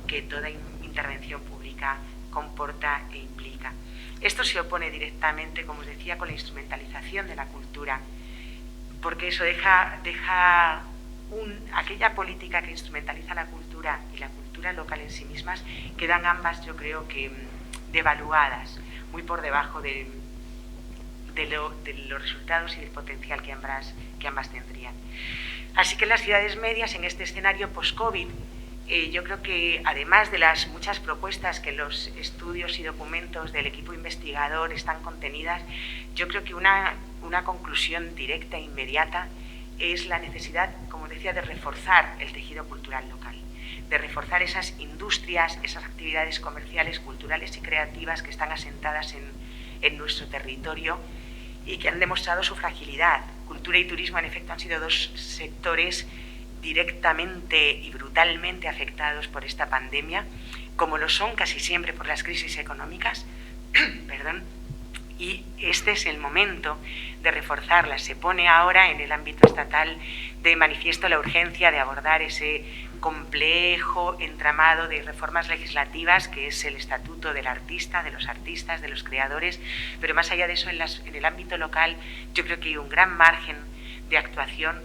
que toda intervención pública comporta e implica. Esto se opone directamente, como os decía, con la instrumentalización de la cultura, porque eso deja aquella política que instrumentaliza la cultura y la cultura local en sí mismas, quedan ambas, yo creo que, devaluadas, muy por debajo de los resultados y del potencial que ambas tendrían. Así que las ciudades medias, en este escenario post-COVID, yo creo que además de las muchas propuestas que los estudios y documentos del equipo investigador están contenidas, yo creo que una conclusión directa e inmediata es la necesidad, como decía, de reforzar el tejido cultural local, de reforzar esas industrias, esas actividades comerciales, culturales y creativas que están asentadas en nuestro territorio y que han demostrado su fragilidad. Cultura y turismo, en efecto, han sido dos sectores directamente y brutalmente afectados por esta pandemia, como lo son casi siempre por las crisis económicas, perdón, y este es el momento de reforzarlas. Se pone ahora en el ámbito estatal de manifiesto la urgencia de abordar ese complejo entramado de reformas legislativas que es el estatuto del artista, de los artistas, de los creadores, pero más allá de eso, en el ámbito local yo creo que hay un gran margen de actuación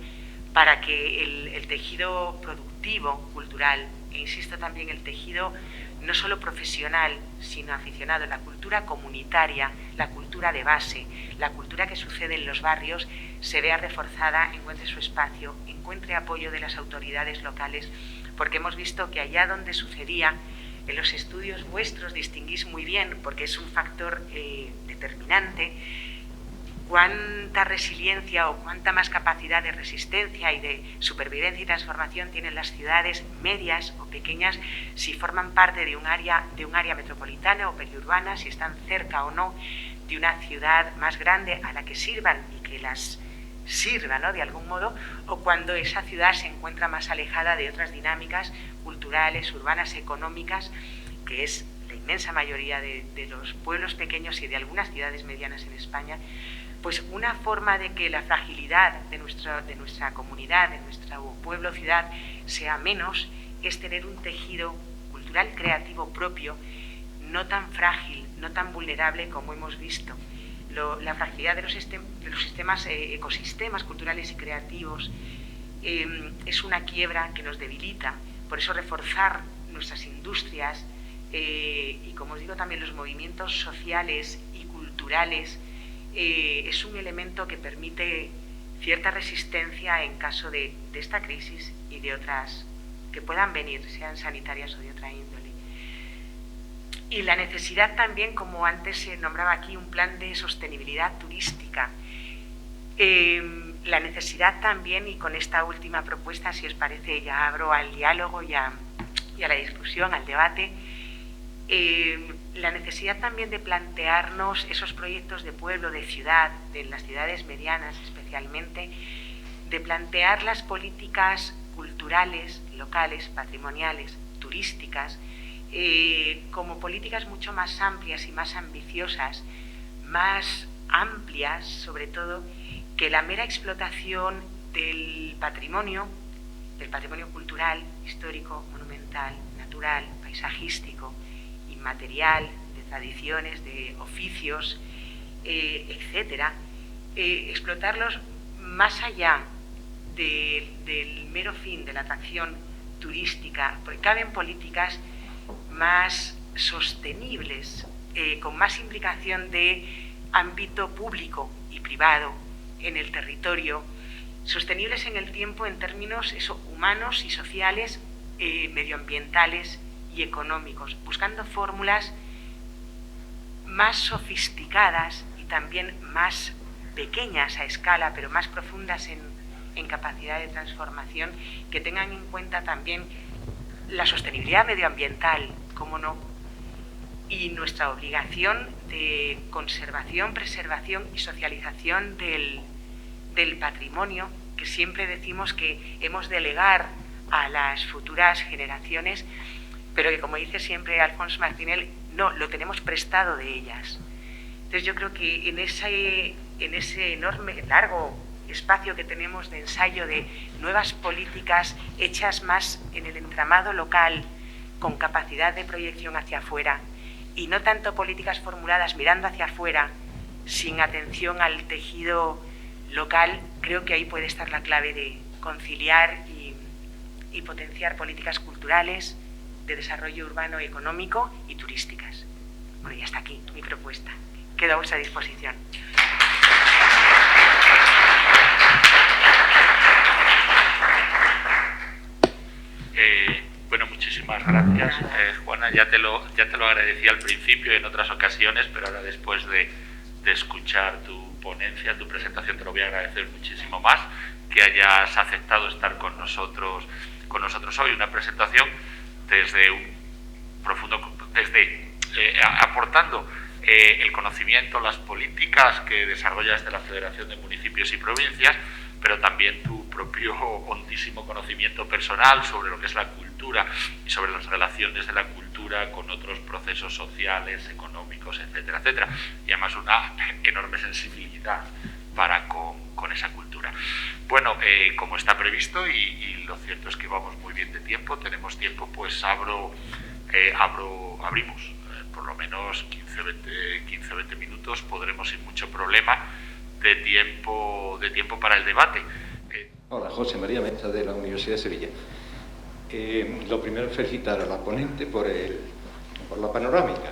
para que el tejido productivo, cultural, e insisto también el tejido no solo profesional, sino aficionado, la cultura comunitaria, la cultura de base, la cultura que sucede en los barrios, se vea reforzada, encuentre su espacio, encuentre apoyo de las autoridades locales, porque hemos visto que allá donde sucedía, en los estudios vuestros distinguís muy bien, porque es un factor determinante, cuánta resiliencia o cuánta más capacidad de resistencia y de supervivencia y transformación tienen las ciudades medias o pequeñas si forman parte de un área metropolitana o periurbana, si están cerca o no de una ciudad más grande a la que sirvan y que las sirva, ¿no?, de algún modo, o cuando esa ciudad se encuentra más alejada de otras dinámicas culturales, urbanas, económicas, que es la inmensa mayoría de los pueblos pequeños y de algunas ciudades medianas en España. Pues una forma de que la fragilidad de nuestra comunidad, de nuestro pueblo, ciudad, sea menos, es tener un tejido cultural creativo propio, no tan frágil, no tan vulnerable como hemos visto. La fragilidad de los sistemas, ecosistemas culturales y creativos es una quiebra que nos debilita. Por eso reforzar nuestras industrias y, como os digo, también los movimientos sociales y culturales es un elemento que permite cierta resistencia en caso de esta crisis y de otras que puedan venir, sean sanitarias o de otra índole. Y la necesidad también, como antes se nombraba aquí, un plan de sostenibilidad turística. La necesidad también, y con esta última propuesta, si os parece, ya abro al diálogo y a la discusión, al debate, la necesidad también de plantearnos esos proyectos de pueblo, de ciudad, de las ciudades medianas especialmente, de plantear las políticas culturales, locales, patrimoniales, turísticas, como políticas mucho más amplias y más ambiciosas, más amplias, sobre todo, que la mera explotación del patrimonio cultural, histórico, monumental, natural, paisajístico, inmaterial, de tradiciones, de oficios, etcétera, explotarlos más allá del mero fin de la atracción turística, porque caben políticas más sostenibles, con más implicación de ámbito público y privado en el territorio, sostenibles en el tiempo en términos humanos y sociales, medioambientales y económicos, buscando fórmulas más sofisticadas y también más pequeñas a escala, pero más profundas en capacidad de transformación, que tengan en cuenta también la sostenibilidad medioambiental, cómo no, y nuestra obligación de conservación, preservación y socialización del patrimonio, que siempre decimos que hemos de legar a las futuras generaciones, pero que, como dice siempre Alfonso Martinel, no, lo tenemos prestado de ellas. Entonces yo creo que en ese enorme, largo espacio que tenemos de ensayo de nuevas políticas hechas más en el entramado local, con capacidad de proyección hacia afuera, y no tanto políticas formuladas mirando hacia afuera, sin atención al tejido local, creo que ahí puede estar la clave de conciliar y potenciar políticas culturales, de desarrollo urbano y económico y turísticas. Bueno, y hasta aquí mi propuesta. Quedo a vuestra disposición. Bueno, muchísimas gracias. Juana, ya te lo agradecí al principio y en otras ocasiones, pero ahora después de escuchar tu ponencia, tu presentación, te lo voy a agradecer muchísimo más, que hayas aceptado estar con nosotros hoy. Una presentación desde un profundo, aportando el conocimiento, las políticas que desarrolla desde la Federación de Municipios y Provincias, pero también tu propio hondísimo conocimiento personal sobre lo que es la cultura y sobre las relaciones de la cultura con otros procesos sociales, económicos, etcétera, etcétera. Y además una enorme sensibilidad para con esa cultura. Bueno, como está previsto, y lo cierto es que vamos muy bien de tiempo, tenemos tiempo, pues abrimos por lo menos 15-20 minutos, podremos sin mucho problema de tiempo para el debate. Hola, José María Mesa, de la Universidad de Sevilla. Lo primero es felicitar a la ponente por la panorámica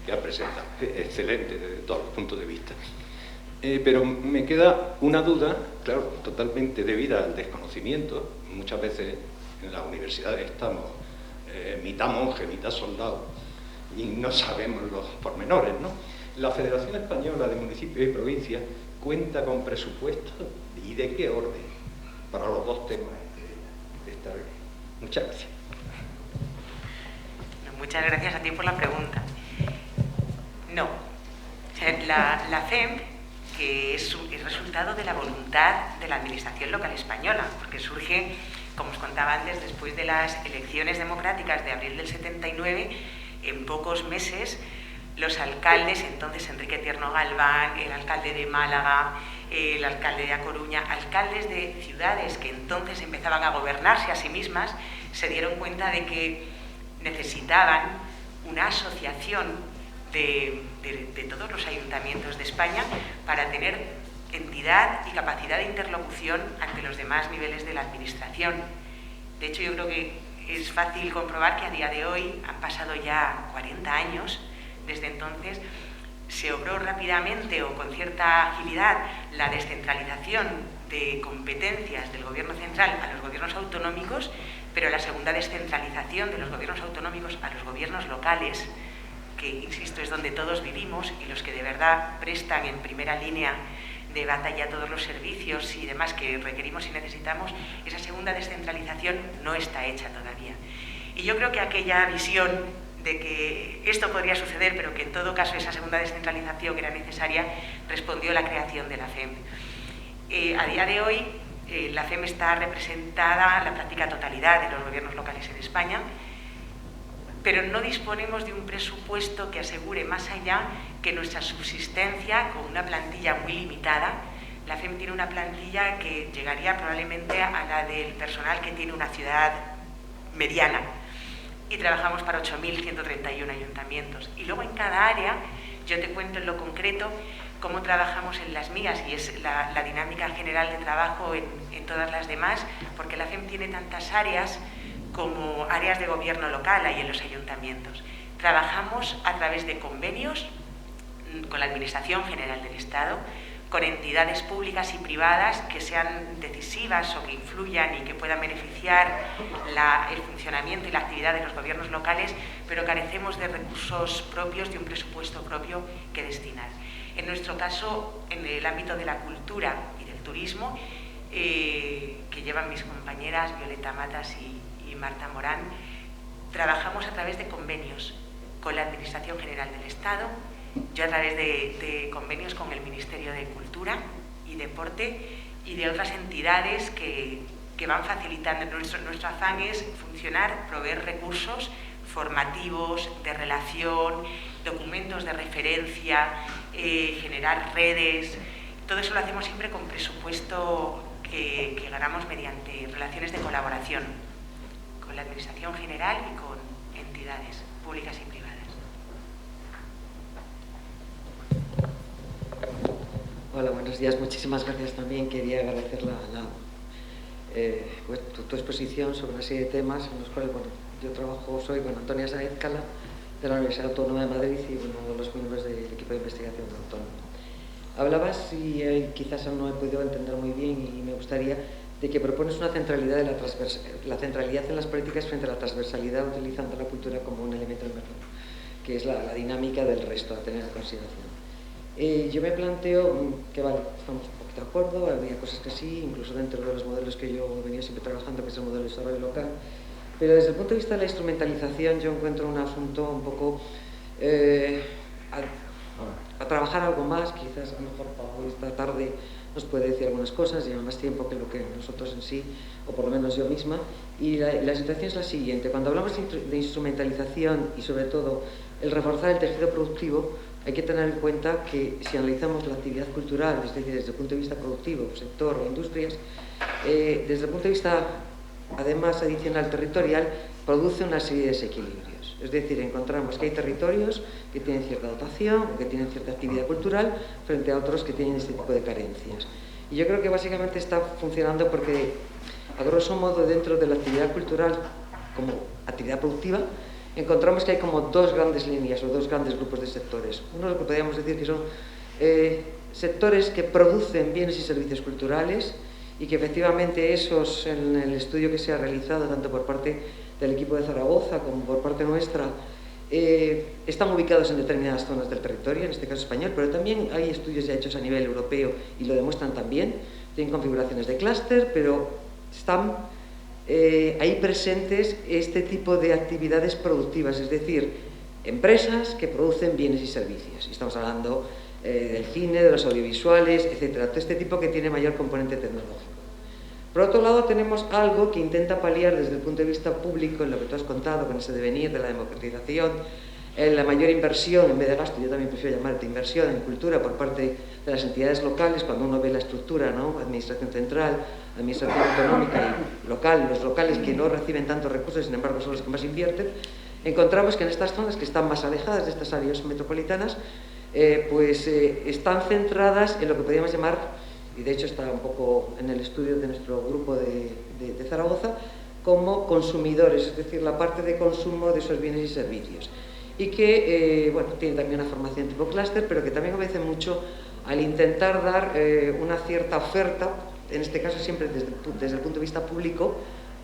que ha presentado. Excelente desde todos los puntos de vista. Pero me queda una duda, claro, totalmente debida al desconocimiento. Muchas veces en las universidades estamos mitad monje, mitad soldado, y no sabemos los pormenores, ¿no? La Federación Española de Municipios y Provincias cuenta con presupuestos, ¿y de qué orden? Para los dos temas de esta vez. Muchas gracias. Muchas gracias a ti por la pregunta. No. La FEMP, que es resultado de la voluntad de la Administración local española, porque surge, como os contaba antes, después de las elecciones democráticas de abril del 79, en pocos meses, los alcaldes, entonces Enrique Tierno Galván, el alcalde de Málaga, el alcalde de A Coruña, alcaldes de ciudades que entonces empezaban a gobernarse a sí mismas, se dieron cuenta de que necesitaban una asociación de todos los ayuntamientos de España para tener entidad y capacidad de interlocución ante los demás niveles de la administración. De hecho, yo creo que es fácil comprobar que a día de hoy han pasado ya 40 años. Desde entonces se obró rápidamente o con cierta agilidad la descentralización de competencias del gobierno central a los gobiernos autonómicos, pero la segunda descentralización de los gobiernos autonómicos a los gobiernos locales, que, insisto, es donde todos vivimos y los que de verdad prestan en primera línea de batalla todos los servicios y demás que requerimos y necesitamos, esa segunda descentralización no está hecha todavía. Y yo creo que aquella visión de que esto podría suceder, pero que en todo caso esa segunda descentralización era necesaria, respondió la creación de la FEM. A día de hoy, la FEM está representada en la práctica totalidad de los gobiernos locales en España, pero no disponemos de un presupuesto que asegure más allá que nuestra subsistencia con una plantilla muy limitada. La FEM tiene una plantilla que llegaría probablemente a la del personal que tiene una ciudad mediana, y trabajamos para 8.131 ayuntamientos. Y luego en cada área, yo te cuento en lo concreto cómo trabajamos en las mías, y es la dinámica general de trabajo en todas las demás, porque la FEM tiene tantas áreas como áreas de gobierno local ahí en los ayuntamientos. Trabajamos a través de convenios con la Administración General del Estado, con entidades públicas y privadas que sean decisivas o que influyan y que puedan beneficiar el funcionamiento y la actividad de los gobiernos locales, pero carecemos de recursos propios, de un presupuesto propio que destinar. En nuestro caso, en el ámbito de la cultura y del turismo, que llevan mis compañeras Violeta Matas y Marta Morán, trabajamos a través de convenios con la Administración General del Estado, yo a través de convenios con el Ministerio de Cultura y Deporte y de otras entidades que van facilitando. Nuestro afán es funcionar, proveer recursos formativos, de relación, documentos de referencia, generar redes. Todo eso lo hacemos siempre con presupuesto que ganamos mediante relaciones de colaboración con la Administración General y con entidades públicas y privadas. Hola, buenos días. Muchísimas gracias también. Quería agradecer tu exposición sobre una serie de temas en los cuales yo soy con Antonia Sáez Cala, de la Universidad Autónoma de Madrid y uno de los miembros del equipo de investigación autónoma. Hablabas, y quizás no he podido entender muy bien y me gustaría, de que propones una centralidad, la centralidad en las políticas frente a la transversalidad, utilizando la cultura como un elemento del mercado, que es la dinámica del resto a tener en consideración. Yo me planteo que, vale, estamos un poquito de acuerdo, habría cosas que sí, incluso dentro de los modelos que yo venía siempre trabajando, que es el modelo de desarrollo local, pero desde el punto de vista de la instrumentalización yo encuentro un asunto un poco a trabajar algo más. Quizás a lo mejor Pablo esta tarde nos puede decir algunas cosas, lleva más tiempo que lo que nosotros en sí, o por lo menos yo misma, y la situación es la siguiente. Cuando hablamos de instrumentalización y sobre todo el reforzar el tejido productivo, hay que tener en cuenta que si analizamos la actividad cultural, es decir, desde el punto de vista productivo, sector o industrias, desde el punto de vista además adicional territorial, produce una serie de desequilibrios. Es decir, encontramos que hay territorios que tienen cierta dotación, que tienen cierta actividad cultural, frente a otros que tienen este tipo de carencias. Y yo creo que básicamente está funcionando porque, a grosso modo, dentro de la actividad cultural como actividad productiva, encontramos que hay como dos grandes líneas o dos grandes grupos de sectores. Uno, lo que podríamos decir que son sectores que producen bienes y servicios culturales, y que efectivamente esos, en el estudio que se ha realizado tanto por parte del equipo de Zaragoza como por parte nuestra, están ubicados en determinadas zonas del territorio, en este caso español, pero también hay estudios ya hechos a nivel europeo y lo demuestran también. Tienen configuraciones de clúster, pero están ahí presentes este tipo de actividades productivas, es decir, empresas que producen bienes y servicios. Y estamos hablando del cine, de los audiovisuales, etcétera, todo este tipo que tiene mayor componente tecnológico. Por otro lado, tenemos algo que intenta paliar desde el punto de vista público, en lo que tú has contado, con ese devenir de la democratización, en la mayor inversión, en vez de gasto, yo también prefiero llamarte inversión en cultura por parte de las entidades locales, cuando uno ve la estructura, ¿no? Administración central, administración autonómica y local, los locales que no reciben tantos recursos, sin embargo son los que más invierten, encontramos que en estas zonas que están más alejadas de estas áreas metropolitanas, están centradas en lo que podríamos llamar, y de hecho está un poco en el estudio de nuestro grupo de Zaragoza, como consumidores, es decir, la parte de consumo de esos bienes y servicios. Y que, tienen también una formación tipo clúster, pero que también obedece mucho al intentar dar una cierta oferta, en este caso siempre desde el punto de vista público,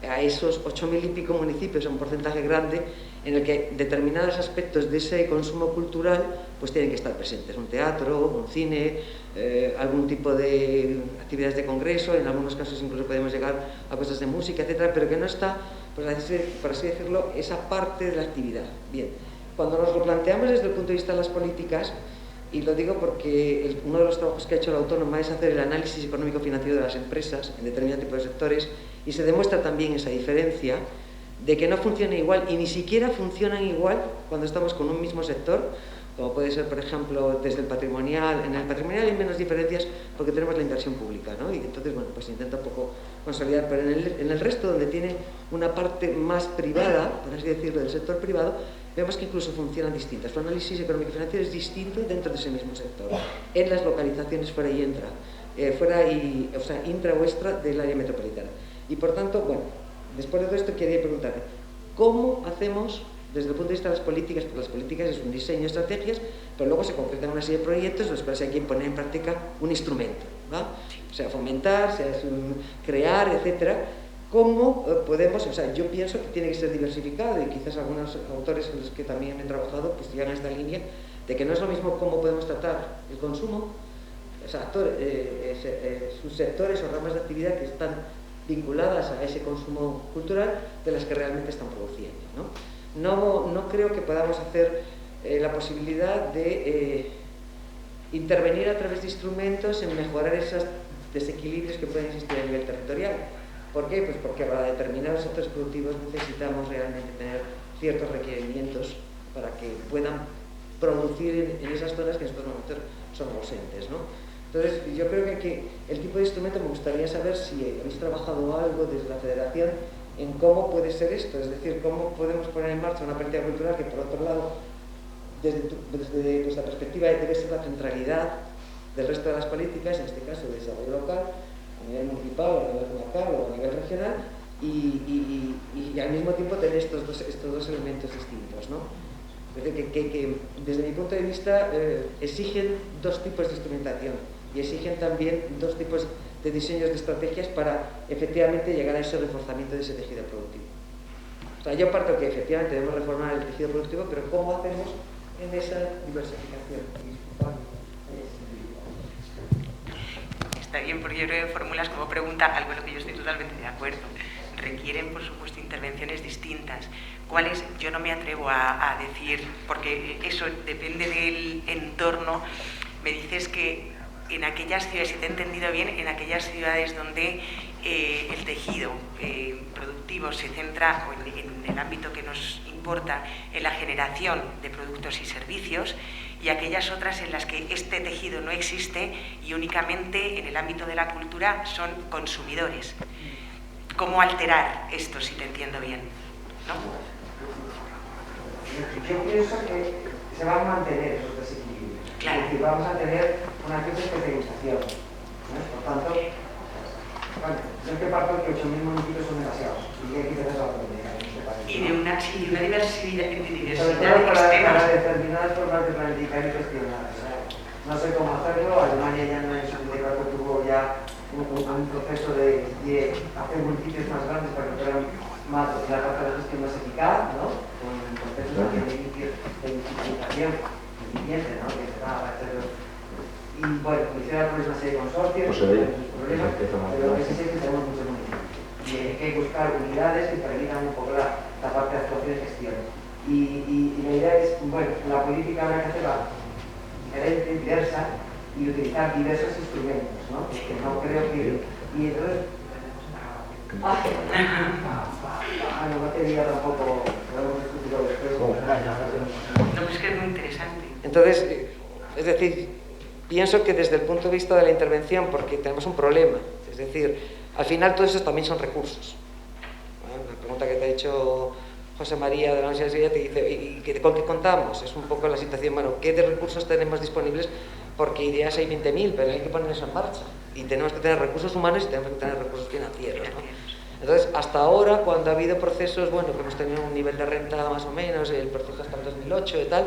a esos 8.000 y pico municipios, a un porcentaje grande, en el que determinados aspectos de ese consumo cultural pues tienen que estar presentes, un teatro, un cine, algún tipo de actividades de congreso, en algunos casos incluso podemos llegar a cosas de música, etcétera, pero que no está, por así decirlo, esa parte de la actividad. Bien, cuando nos lo planteamos desde el punto de vista de las políticas, y lo digo porque uno de los trabajos que ha hecho la autónoma es hacer el análisis económico-financiero de las empresas en determinado tipo de sectores, y se demuestra también esa diferencia de que no funciona igual y ni siquiera funcionan igual cuando estamos con un mismo sector, como puede ser, por ejemplo, desde el patrimonial. En el patrimonial hay menos diferencias porque tenemos la inversión pública, ¿no? Y entonces, pues intenta un poco consolidar, pero en el resto, donde tiene una parte más privada, por así decirlo, del sector privado, vemos que incluso funcionan distintas. Su análisis económico-financiero es distinto dentro de ese mismo sector, en las localizaciones fuera y intra o extra del área metropolitana. Y por tanto, después de todo esto quería preguntarte, ¿cómo hacemos desde el punto de vista de las políticas? Porque las políticas es un diseño de estrategias, pero luego se concretan una serie de proyectos en los cuales hay que poner en práctica un instrumento, ¿va? O sea, fomentar, crear, etcétera. ¿Cómo podemos? O sea, yo pienso que tiene que ser diversificado, y quizás algunos autores en los que también he trabajado pues llegan a esta línea de que no es lo mismo cómo podemos tratar el consumo, o sea, subsectores o ramas de actividad que están vinculadas a ese consumo cultural de las que realmente están produciendo, ¿no? No creo que podamos hacer la posibilidad de intervenir a través de instrumentos en mejorar esos desequilibrios que pueden existir a nivel territorial. ¿Por qué? Pues porque para determinados sectores productivos necesitamos realmente tener ciertos requerimientos para que puedan producir en esas zonas que en estos momentos son ausentes, ¿no? Entonces, yo creo que el tipo de instrumento, me gustaría saber si habéis trabajado algo desde la Federación en cómo puede ser esto, es decir, cómo podemos poner en marcha una política cultural que, por otro lado, desde vuestra perspectiva, debe ser la centralidad del resto de las políticas, en este caso de desarrollo local, a nivel municipal, a nivel comarcal o a nivel regional, y al mismo tiempo tener estos dos elementos distintos, ¿no? Es decir, que desde mi punto de vista exigen dos tipos de instrumentación y exigen también dos tipos de diseños de estrategias para efectivamente llegar a ese reforzamiento de ese tejido productivo. O sea, yo parto que efectivamente debemos reformar el tejido productivo, pero ¿cómo hacemos en esa diversificación? Está bien, porque yo creo que formulas como pregunta algo en lo que yo estoy totalmente de acuerdo. Requieren, por supuesto, intervenciones distintas. ¿Cuáles? Yo no me atrevo a decir, porque eso depende del entorno. Me dices que en aquellas ciudades, si te he entendido bien, en aquellas ciudades donde el tejido productivo se centra, o en el ámbito que nos importa, en la generación de productos y servicios, y aquellas otras en las que este tejido no existe y únicamente en el ámbito de la cultura son consumidores. ¿Cómo alterar esto, si te entiendo bien? ¿No? Yo pienso que se van a mantener esos desequilibrios. Claro. Es decir, vamos a tener una cierta especialización. Por tanto, bueno, yo que parto de que 8.000 municipios son demasiados y hay que tener la oportunidad en este país. Y de una diversidad Sobre todo para determinadas formas de planificar y gestionar. No sé cómo hacerlo. Alemania ya en el 74 tuvo ya un proceso de hacer municipios más grandes para que fueran más, la parte de la gestión más eficaz, ¿no? Con procesos de digitalización eficiente, ¿no? Que se va a hacer. Y bueno, quisiera por una serie de consorcios, problemas, pero lo que sí sé es que tenemos muchos municipios. Y hay que buscar unidades que permitan un poco la parte de actuación y gestión. Y la idea es, bueno, la política habrá que hacerla diferente, diversa, y utilizar diversos instrumentos, ¿no? Porque no creo que... Y entonces... no quería tampoco... No, es que es muy interesante. Entonces, es decir, pienso que desde el punto de vista de la intervención, porque tenemos un problema, es decir, al final todo eso también son recursos. La pregunta que te ha hecho José María de la Universidad de Sevilla te dice, ¿y con qué contamos? Es un poco la situación, bueno, ¿qué de recursos tenemos disponibles? Porque ideas hay 20.000, pero hay que poner eso en marcha. Y tenemos que tener recursos humanos y tenemos que tener recursos financieros, ¿no? Entonces, hasta ahora, cuando ha habido procesos, bueno, que hemos tenido un nivel de renta más o menos, el proceso hasta el 2008 y tal,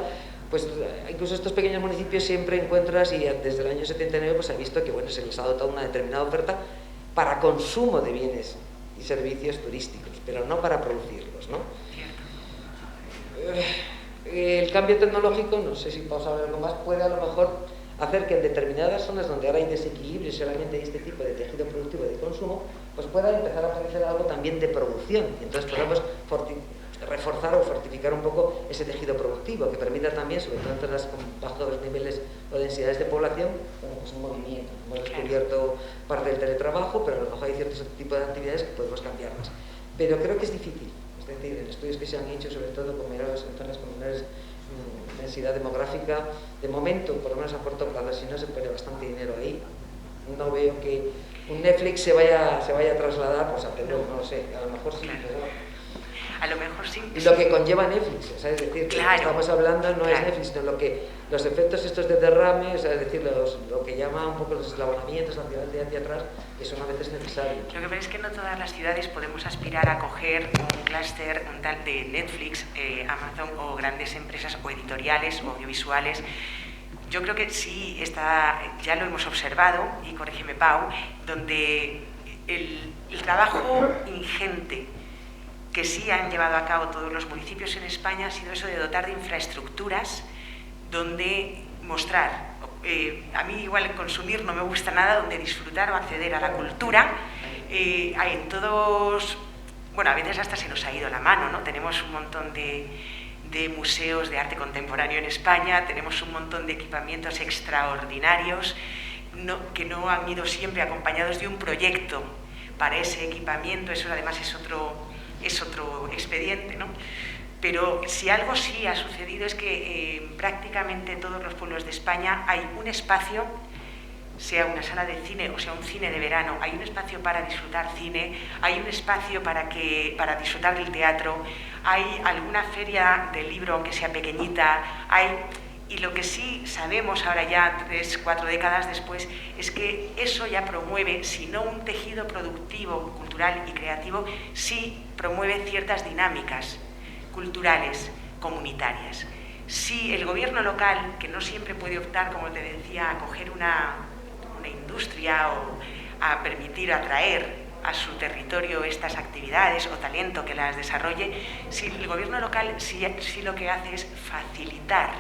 pues incluso estos pequeños municipios siempre encuentras, y desde el año 79 pues se ha visto que, bueno, se les ha dotado una determinada oferta para consumo de bienes y servicios turísticos, pero no para producirlos, ¿no? El cambio tecnológico, no sé si podemos hablar algo más, puede a lo mejor hacer que en determinadas zonas donde ahora hay desequilibrio solamente de este tipo de tejido productivo y de consumo, pues pueda empezar a aparecer algo también de producción. Y entonces podemos reforzar o fortificar un poco ese tejido productivo, que permita también, sobre todo en zonas con bajos niveles o densidades de población, bueno, pues un movimiento. Hemos descubierto parte del teletrabajo, pero a lo mejor hay ciertos tipos de actividades que podemos cambiarlas. Pero creo que es difícil. Es decir, en estudios que se han hecho, sobre todo en zonas con menores densidad demográfica, de momento, por lo menos a corto plazo, si no se pone bastante dinero ahí, no veo que un Netflix se vaya a trasladar pues a Perú, no lo sé, a lo mejor sí, pero... A lo mejor sí. Y lo que conlleva Netflix, o sea, es decir, claro, lo que estamos hablando no claro. es Netflix, sino los efectos estos de derrame, o sea, es decir, lo que llama un poco los eslabonamientos hacia atrás, que son a veces necesarios. Lo que pasa es que no todas las ciudades podemos aspirar a coger un clúster tal de Netflix, Amazon o grandes empresas o editoriales o audiovisuales. Yo creo que sí ya lo hemos observado, y corrígeme Pau, donde el trabajo ingente que sí han llevado a cabo todos los municipios en España ha sido eso de dotar de infraestructuras donde mostrar, a mí igual consumir no me gusta nada, donde disfrutar o acceder a la cultura, en todos, bueno, a veces hasta se nos ha ido la mano, ¿no? Tenemos un montón de museos de arte contemporáneo en España, tenemos un montón de equipamientos extraordinarios que no han ido siempre acompañados de un proyecto para ese equipamiento. Eso además es otro expediente, ¿no? Pero si algo sí ha sucedido es que en prácticamente todos los pueblos de España hay un espacio, sea una sala de cine o sea un cine de verano, hay un espacio para disfrutar cine, hay un espacio para disfrutar del teatro, hay alguna feria del libro, aunque sea pequeñita, y lo que sí sabemos ahora ya, 3-4 décadas después, es que eso ya promueve, si no un tejido productivo, cultural y creativo, sí promueve ciertas dinámicas culturales, comunitarias. Si el gobierno local, que no siempre puede optar, como te decía, a coger una industria o a permitir atraer a su territorio estas actividades o talento que las desarrolle, si el gobierno local sí lo que hace es facilitar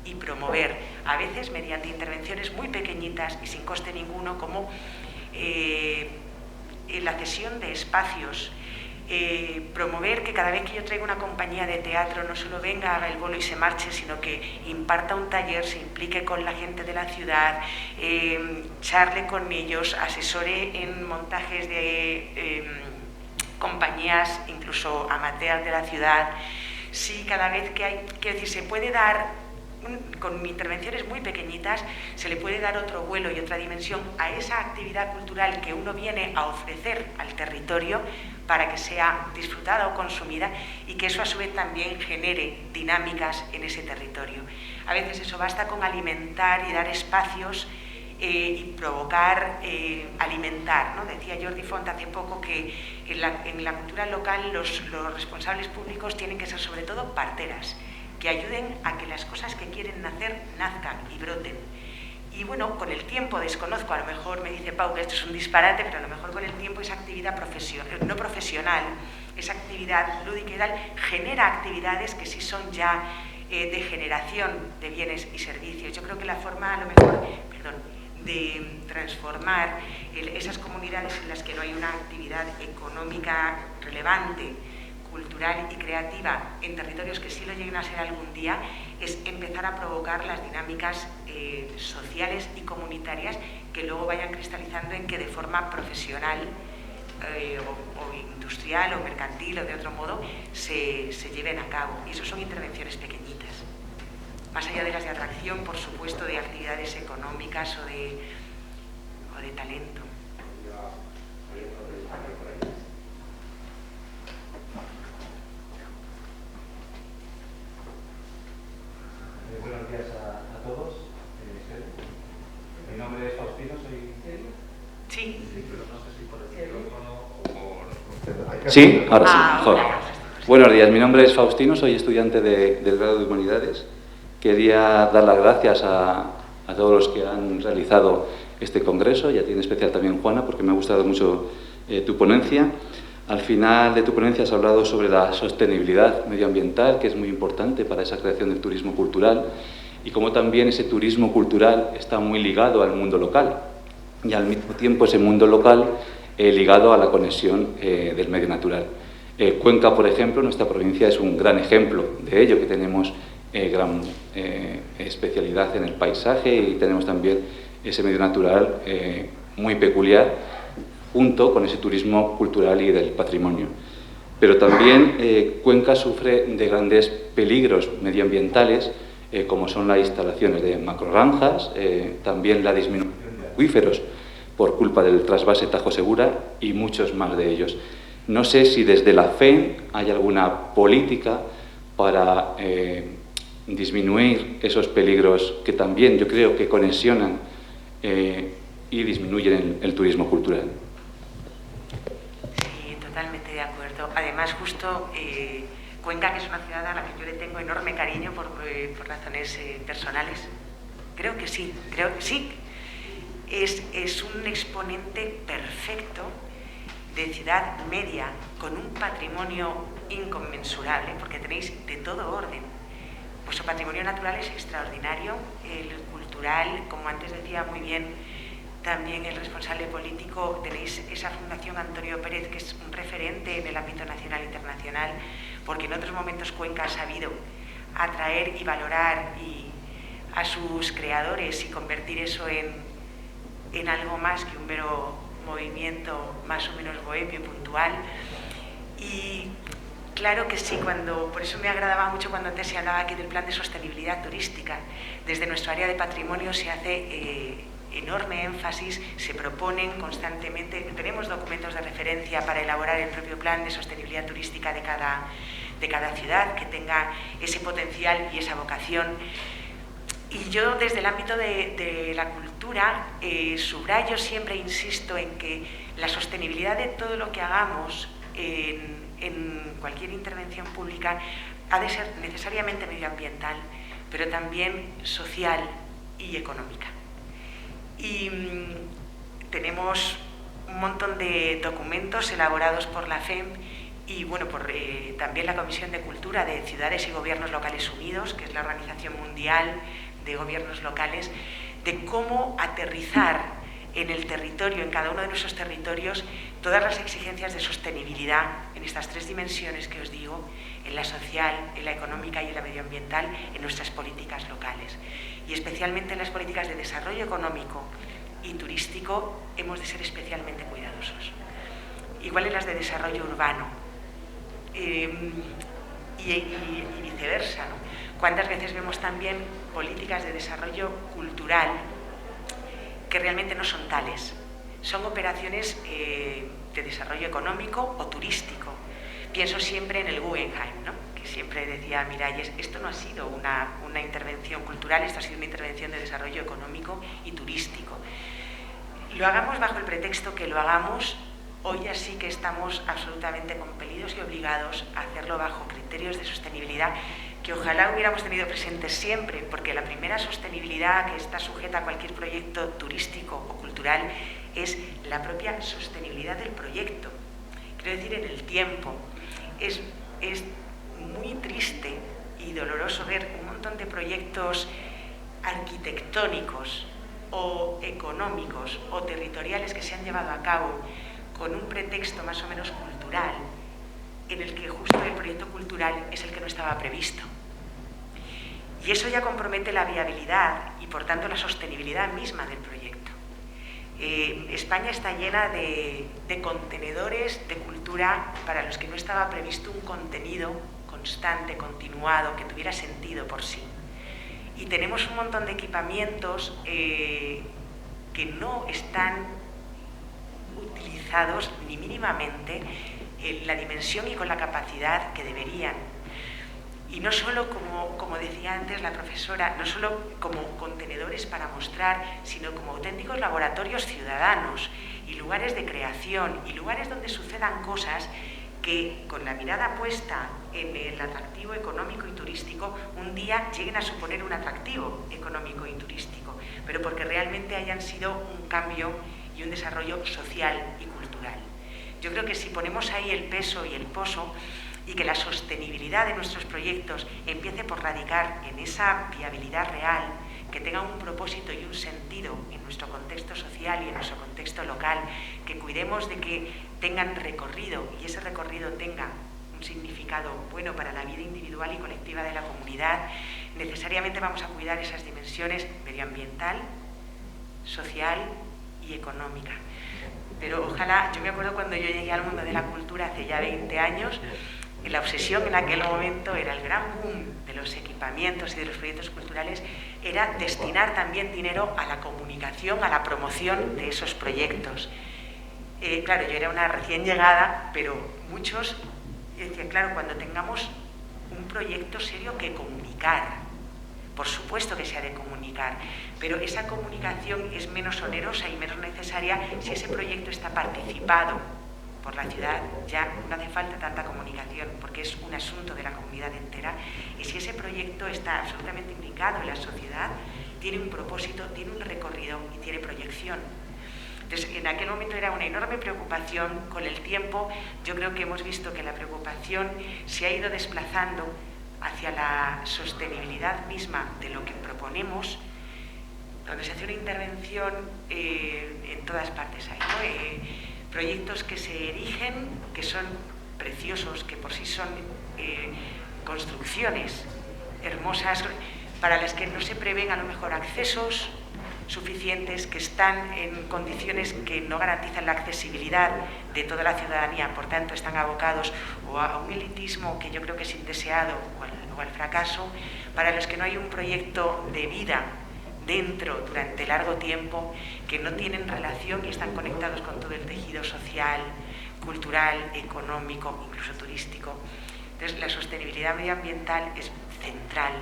y promover, a veces mediante intervenciones muy pequeñitas y sin coste ninguno, como la cesión de espacios, promover que cada vez que yo traiga una compañía de teatro no solo venga, haga el bolo y se marche, sino que imparta un taller, se implique con la gente de la ciudad, charle con ellos, asesore en montajes de compañías, incluso amateur de la ciudad. Sí, cada vez que hay, quiero decir, se puede dar, con intervenciones muy pequeñitas, se le puede dar otro vuelo y otra dimensión a esa actividad cultural que uno viene a ofrecer al territorio para que sea disfrutada o consumida, y que eso a su vez también genere dinámicas en ese territorio. A veces eso basta con alimentar y dar espacios y provocar, alimentar, ¿no? Decía Jordi Font hace poco que en la cultura local los responsables públicos tienen que ser sobre todo parteras, que ayuden a que las cosas que quieren nacer nazcan y broten. Y bueno, con el tiempo, desconozco, a lo mejor me dice Pau que esto es un disparate, pero a lo mejor con el tiempo esa actividad no profesional, esa actividad lúdica y tal, genera actividades que sí son ya de generación de bienes y servicios. Yo creo que la forma, a lo mejor, de transformar esas comunidades en las que no hay una actividad económica relevante, cultural y creativa en territorios que sí lo lleguen a ser algún día, es empezar a provocar las dinámicas sociales y comunitarias que luego vayan cristalizando en que de forma profesional o industrial o mercantil o de otro modo se lleven a cabo. Y eso son intervenciones pequeñitas, más allá de las de atracción, por supuesto, de actividades económicas o de talento. Buenos días a todos. Mi nombre es Faustino, soy... Sí. Pero no sé si por el micrófono o por... Sí, ahora sí, mejor. Hola. Buenos días, mi nombre es Faustino, soy estudiante del grado de Humanidades. Quería dar las gracias a todos los que han realizado este congreso, y a ti en especial también, Juana, porque me ha gustado mucho tu ponencia. Al final de tu ponencia has hablado sobre la sostenibilidad medioambiental, que es muy importante para esa creación del turismo cultural, y cómo también ese turismo cultural está muy ligado al mundo local, y al mismo tiempo ese mundo local ligado a la conexión del medio natural. Cuenca, por ejemplo, nuestra provincia es un gran ejemplo de ello, que tenemos gran especialidad en el paisaje y tenemos también ese medio natural muy peculiar, junto con ese turismo cultural y del patrimonio. Pero también Cuenca sufre de grandes peligros medioambientales, como son las instalaciones de macrogranjas, también la disminución de acuíferos por culpa del trasvase Tajo Segura y muchos más de ellos. No sé si desde la FEN hay alguna política para disminuir esos peligros que también yo creo que conexionan y disminuyen el turismo cultural. Sí, totalmente de acuerdo. Además, justo Cuenca, que es una ciudad a la que yo le tengo enorme cariño por razones personales, creo que sí. Es un exponente perfecto de ciudad media, con un patrimonio inconmensurable, porque tenéis de todo orden. Vuestro patrimonio natural es extraordinario, el cultural, como antes decía muy bien también el responsable político, tenéis esa Fundación Antonio Pérez, que es un referente en el ámbito nacional e internacional, porque en otros momentos Cuenca ha sabido atraer y valorar a sus creadores y convertir eso en algo más que un mero movimiento más o menos bohemio, puntual. Y claro que sí, por eso me agradaba mucho cuando antes se hablaba aquí del plan de sostenibilidad turística. Desde nuestro área de patrimonio se hace enorme énfasis, se proponen constantemente, tenemos documentos de referencia para elaborar el propio plan de sostenibilidad turística de cada ciudad, que tenga ese potencial y esa vocación. Y yo, desde el ámbito de la cultura, subrayo siempre, insisto, en que la sostenibilidad de todo lo que hagamos en cualquier intervención pública ha de ser necesariamente medioambiental, pero también social y económica. Y tenemos un montón de documentos elaborados por la FEM y bueno, por también la Comisión de Cultura de Ciudades y Gobiernos Locales Unidos, que es la organización mundial de gobiernos locales, de cómo aterrizar en el territorio, en cada uno de nuestros territorios, todas las exigencias de sostenibilidad en estas tres dimensiones que os digo, en la social, en la económica y en la medioambiental, en nuestras políticas locales. Y especialmente en las políticas de desarrollo económico y turístico hemos de ser especialmente cuidadosos. Igual en las de desarrollo urbano y viceversa, ¿no? ¿Cuántas veces vemos también políticas de desarrollo cultural que realmente no son tales? Son operaciones de desarrollo económico o turístico. Pienso siempre en el Guggenheim, ¿no? Que siempre decía Miralles, esto no ha sido una intervención cultural, esto ha sido una intervención de desarrollo económico y turístico. Lo hagamos bajo el pretexto que lo hagamos, hoy ya sí que estamos absolutamente compelidos y obligados a hacerlo bajo criterios de sostenibilidad que ojalá hubiéramos tenido presentes siempre, porque la primera sostenibilidad que está sujeta a cualquier proyecto turístico o cultural es la propia sostenibilidad del proyecto. Quiero decir, en el tiempo. Es muy triste y doloroso ver un montón de proyectos arquitectónicos o económicos o territoriales que se han llevado a cabo con un pretexto más o menos cultural, en el que justo el proyecto cultural es el que no estaba previsto. Y eso ya compromete la viabilidad y, por tanto, la sostenibilidad misma del proyecto. España está llena de contenedores de cultura para los que no estaba previsto un contenido constante, continuado, que tuviera sentido por sí. Y tenemos un montón de equipamientos que no están utilizados ni mínimamente en la dimensión y con la capacidad que deberían. Y no solo, como decía antes la profesora, no solo como contenedores para mostrar, sino como auténticos laboratorios ciudadanos y lugares de creación y lugares donde sucedan cosas que, con la mirada puesta en el atractivo económico y turístico, un día lleguen a suponer un atractivo económico y turístico, pero porque realmente hayan sido un cambio y un desarrollo social y cultural. Yo creo que si ponemos ahí el peso y el poso, y que la sostenibilidad de nuestros proyectos empiece por radicar en esa viabilidad real, que tenga un propósito y un sentido en nuestro contexto social y en nuestro contexto local, que cuidemos de que tengan recorrido y ese recorrido tenga un significado bueno para la vida individual y colectiva de la comunidad, necesariamente vamos a cuidar esas dimensiones medioambiental, social y económica. Pero ojalá, yo me acuerdo cuando yo llegué al mundo de la cultura hace ya 20 años, la obsesión en aquel momento era el gran boom de los equipamientos y de los proyectos culturales, era destinar también dinero a la comunicación, a la promoción de esos proyectos. Claro, yo era una recién llegada, pero muchos decían, claro, cuando tengamos un proyecto serio que comunicar, por supuesto que se ha de comunicar, pero esa comunicación es menos onerosa y menos necesaria si ese proyecto está participado por la ciudad, ya no hace falta tanta comunicación porque es un asunto de la comunidad entera, y si ese proyecto está absolutamente implicado en la sociedad, tiene un propósito, tiene un recorrido y tiene proyección. Entonces, en aquel momento era una enorme preocupación. Con el tiempo yo creo que hemos visto que la preocupación se ha ido desplazando hacia la sostenibilidad misma de lo que proponemos, donde se hace una intervención en todas partes hay, ¿no? Proyectos que se erigen, que son preciosos, que por sí son construcciones hermosas, para las que no se prevén a lo mejor accesos suficientes, que están en condiciones que no garantizan la accesibilidad de toda la ciudadanía, por tanto están abocados o a un elitismo que yo creo que es indeseado o al fracaso, para los que no hay un proyecto de vida dentro durante largo tiempo, que no tienen relación y están conectados con todo el tejido social, cultural, económico, incluso turístico. Entonces, la sostenibilidad medioambiental es central.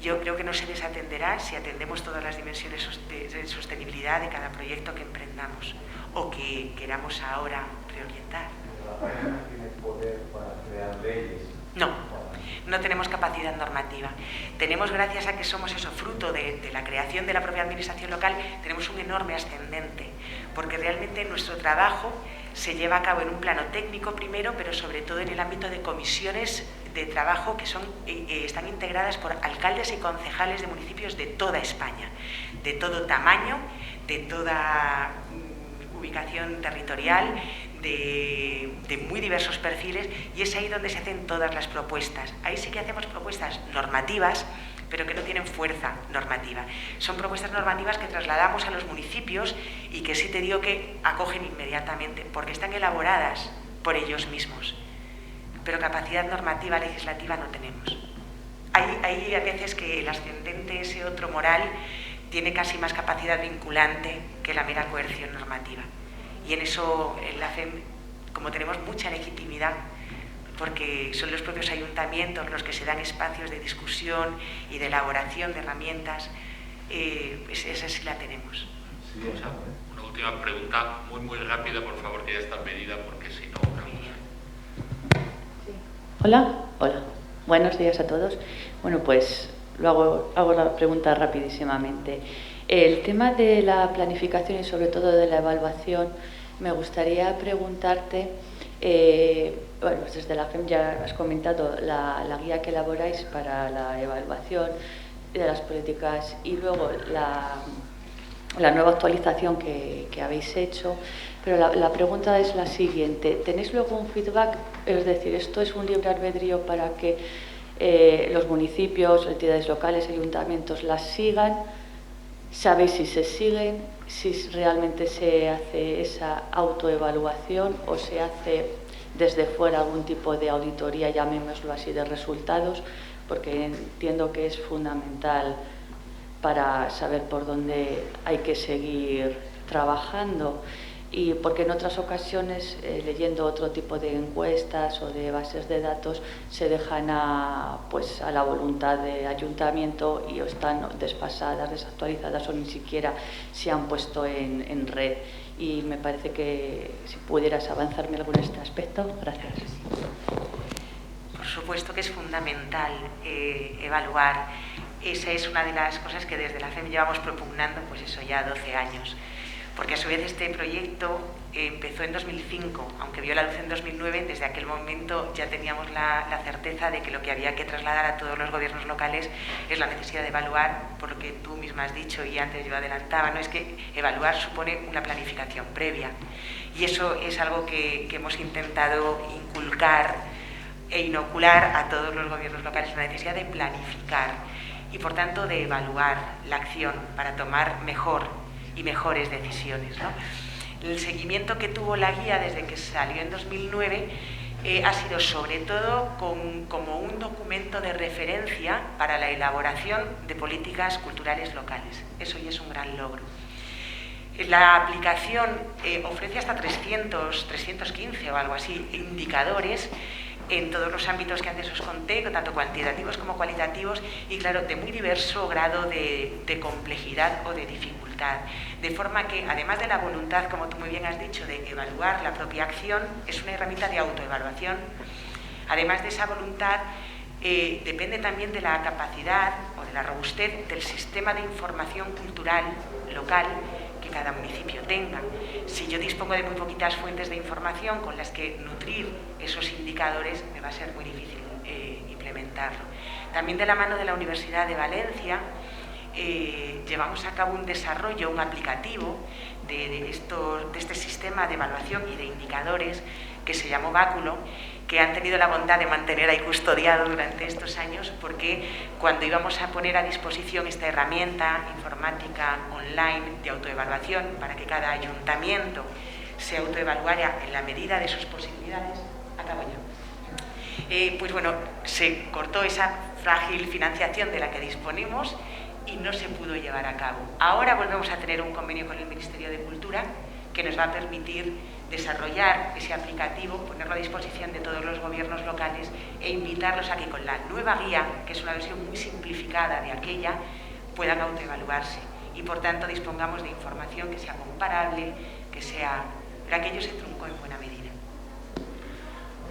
Yo creo que no se desatenderá si atendemos todas las dimensiones de sostenibilidad de cada proyecto que emprendamos o que queramos ahora reorientar. ¿La página tiene poder para crear leyes? No. no tenemos capacidad normativa. Tenemos, gracias a que somos eso, fruto de la creación de la propia administración local, tenemos un enorme ascendente, porque realmente nuestro trabajo se lleva a cabo en un plano técnico primero, pero sobre todo en el ámbito de comisiones de trabajo que están integradas por alcaldes y concejales de municipios de toda España, de todo tamaño, de toda ubicación territorial, de muy diversos perfiles, y es ahí donde se hacen todas las propuestas. Ahí sí que hacemos propuestas normativas, pero que no tienen fuerza normativa. Son propuestas normativas que trasladamos a los municipios y que sí te digo que acogen inmediatamente, porque están elaboradas por ellos mismos. Pero capacidad normativa legislativa no tenemos. Hay a veces que el ascendente, ese otro moral, tiene casi más capacidad vinculante que la mera coerción normativa. Y en eso, en la FEM, como tenemos mucha legitimidad, porque son los propios ayuntamientos los que se dan espacios de discusión y de elaboración de herramientas, esa sí la tenemos. Sí, una última pregunta, muy rápida, por favor, que ya está pedida, porque si no... Hola. Buenos días a todos. Bueno, pues hago la pregunta rapidísimamente. El tema de la planificación y sobre todo de la evaluación, me gustaría preguntarte, bueno, pues desde la FEM ya has comentado la guía que elaboráis para la evaluación de las políticas y luego la nueva actualización que habéis hecho, pero la pregunta es la siguiente. ¿Tenéis luego un feedback? Es decir, ¿esto es un libre albedrío para que los municipios, entidades locales, ayuntamientos las sigan? ¿Sabéis si se siguen? ¿Si realmente se hace esa autoevaluación o se hace desde fuera algún tipo de auditoría, llamémoslo así, de resultados? Porque entiendo que es fundamental para saber por dónde hay que seguir trabajando, y porque en otras ocasiones, leyendo otro tipo de encuestas o de bases de datos, se dejan a la voluntad de ayuntamiento y están desfasadas, desactualizadas o ni siquiera se han puesto en red. Y me parece que si pudieras avanzarme algo en este aspecto. Gracias. Por supuesto que es fundamental evaluar. Esa es una de las cosas que desde la FEM llevamos propugnando, pues eso, ya 12 años. Porque a su vez este proyecto empezó en 2005, aunque vio la luz en 2009, desde aquel momento ya teníamos la certeza de que lo que había que trasladar a todos los gobiernos locales es la necesidad de evaluar, por lo que tú misma has dicho y antes yo adelantaba, ¿no? Es que evaluar supone una planificación previa, y eso es algo que hemos intentado inculcar e inocular a todos los gobiernos locales, la necesidad de planificar y por tanto de evaluar la acción para tomar mejores decisiones, ¿no? El seguimiento que tuvo la guía desde que salió en 2009 ha sido sobre todo como un documento de referencia para la elaboración de políticas culturales locales. Eso ya es un gran logro. La aplicación ofrece hasta 315 o algo así indicadores en todos los ámbitos que antes os conté, tanto cuantitativos como cualitativos, y claro, de muy diverso grado de complejidad o de dificultad. De forma que, además de la voluntad, como tú muy bien has dicho, de evaluar la propia acción, es una herramienta de autoevaluación. Además de esa voluntad, depende también de la capacidad o de la robustez del sistema de información cultural local que cada municipio tenga. Si yo dispongo de muy poquitas fuentes de información con las que nutrir esos indicadores, me va a ser muy difícil implementarlo. También de la mano de la Universidad de Valencia llevamos a cabo un desarrollo, un aplicativo de este sistema de evaluación y de indicadores que se llamó Báculo, que han tenido la bondad de mantener ahí custodiado durante estos años, porque cuando íbamos a poner a disposición esta herramienta informática online de autoevaluación para que cada ayuntamiento se autoevaluara en la medida de sus posibilidades, acabo ya. Pues bueno, se cortó esa frágil financiación de la que disponemos y no se pudo llevar a cabo. Ahora volvemos a tener un convenio con el Ministerio de Cultura que nos va a permitir desarrollar ese aplicativo, ponerlo a disposición de todos los gobiernos locales e invitarlos a que con la nueva guía, que es una versión muy simplificada de aquella, puedan autoevaluarse y por tanto dispongamos de información que sea comparable, que sea... Pero aquello se truncó en buena medida.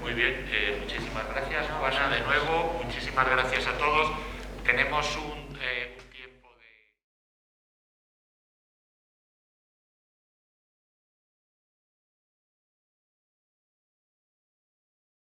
Muy bien, muchísimas gracias, Juana, de nuevo. Muchísimas gracias a todos. Tenemos un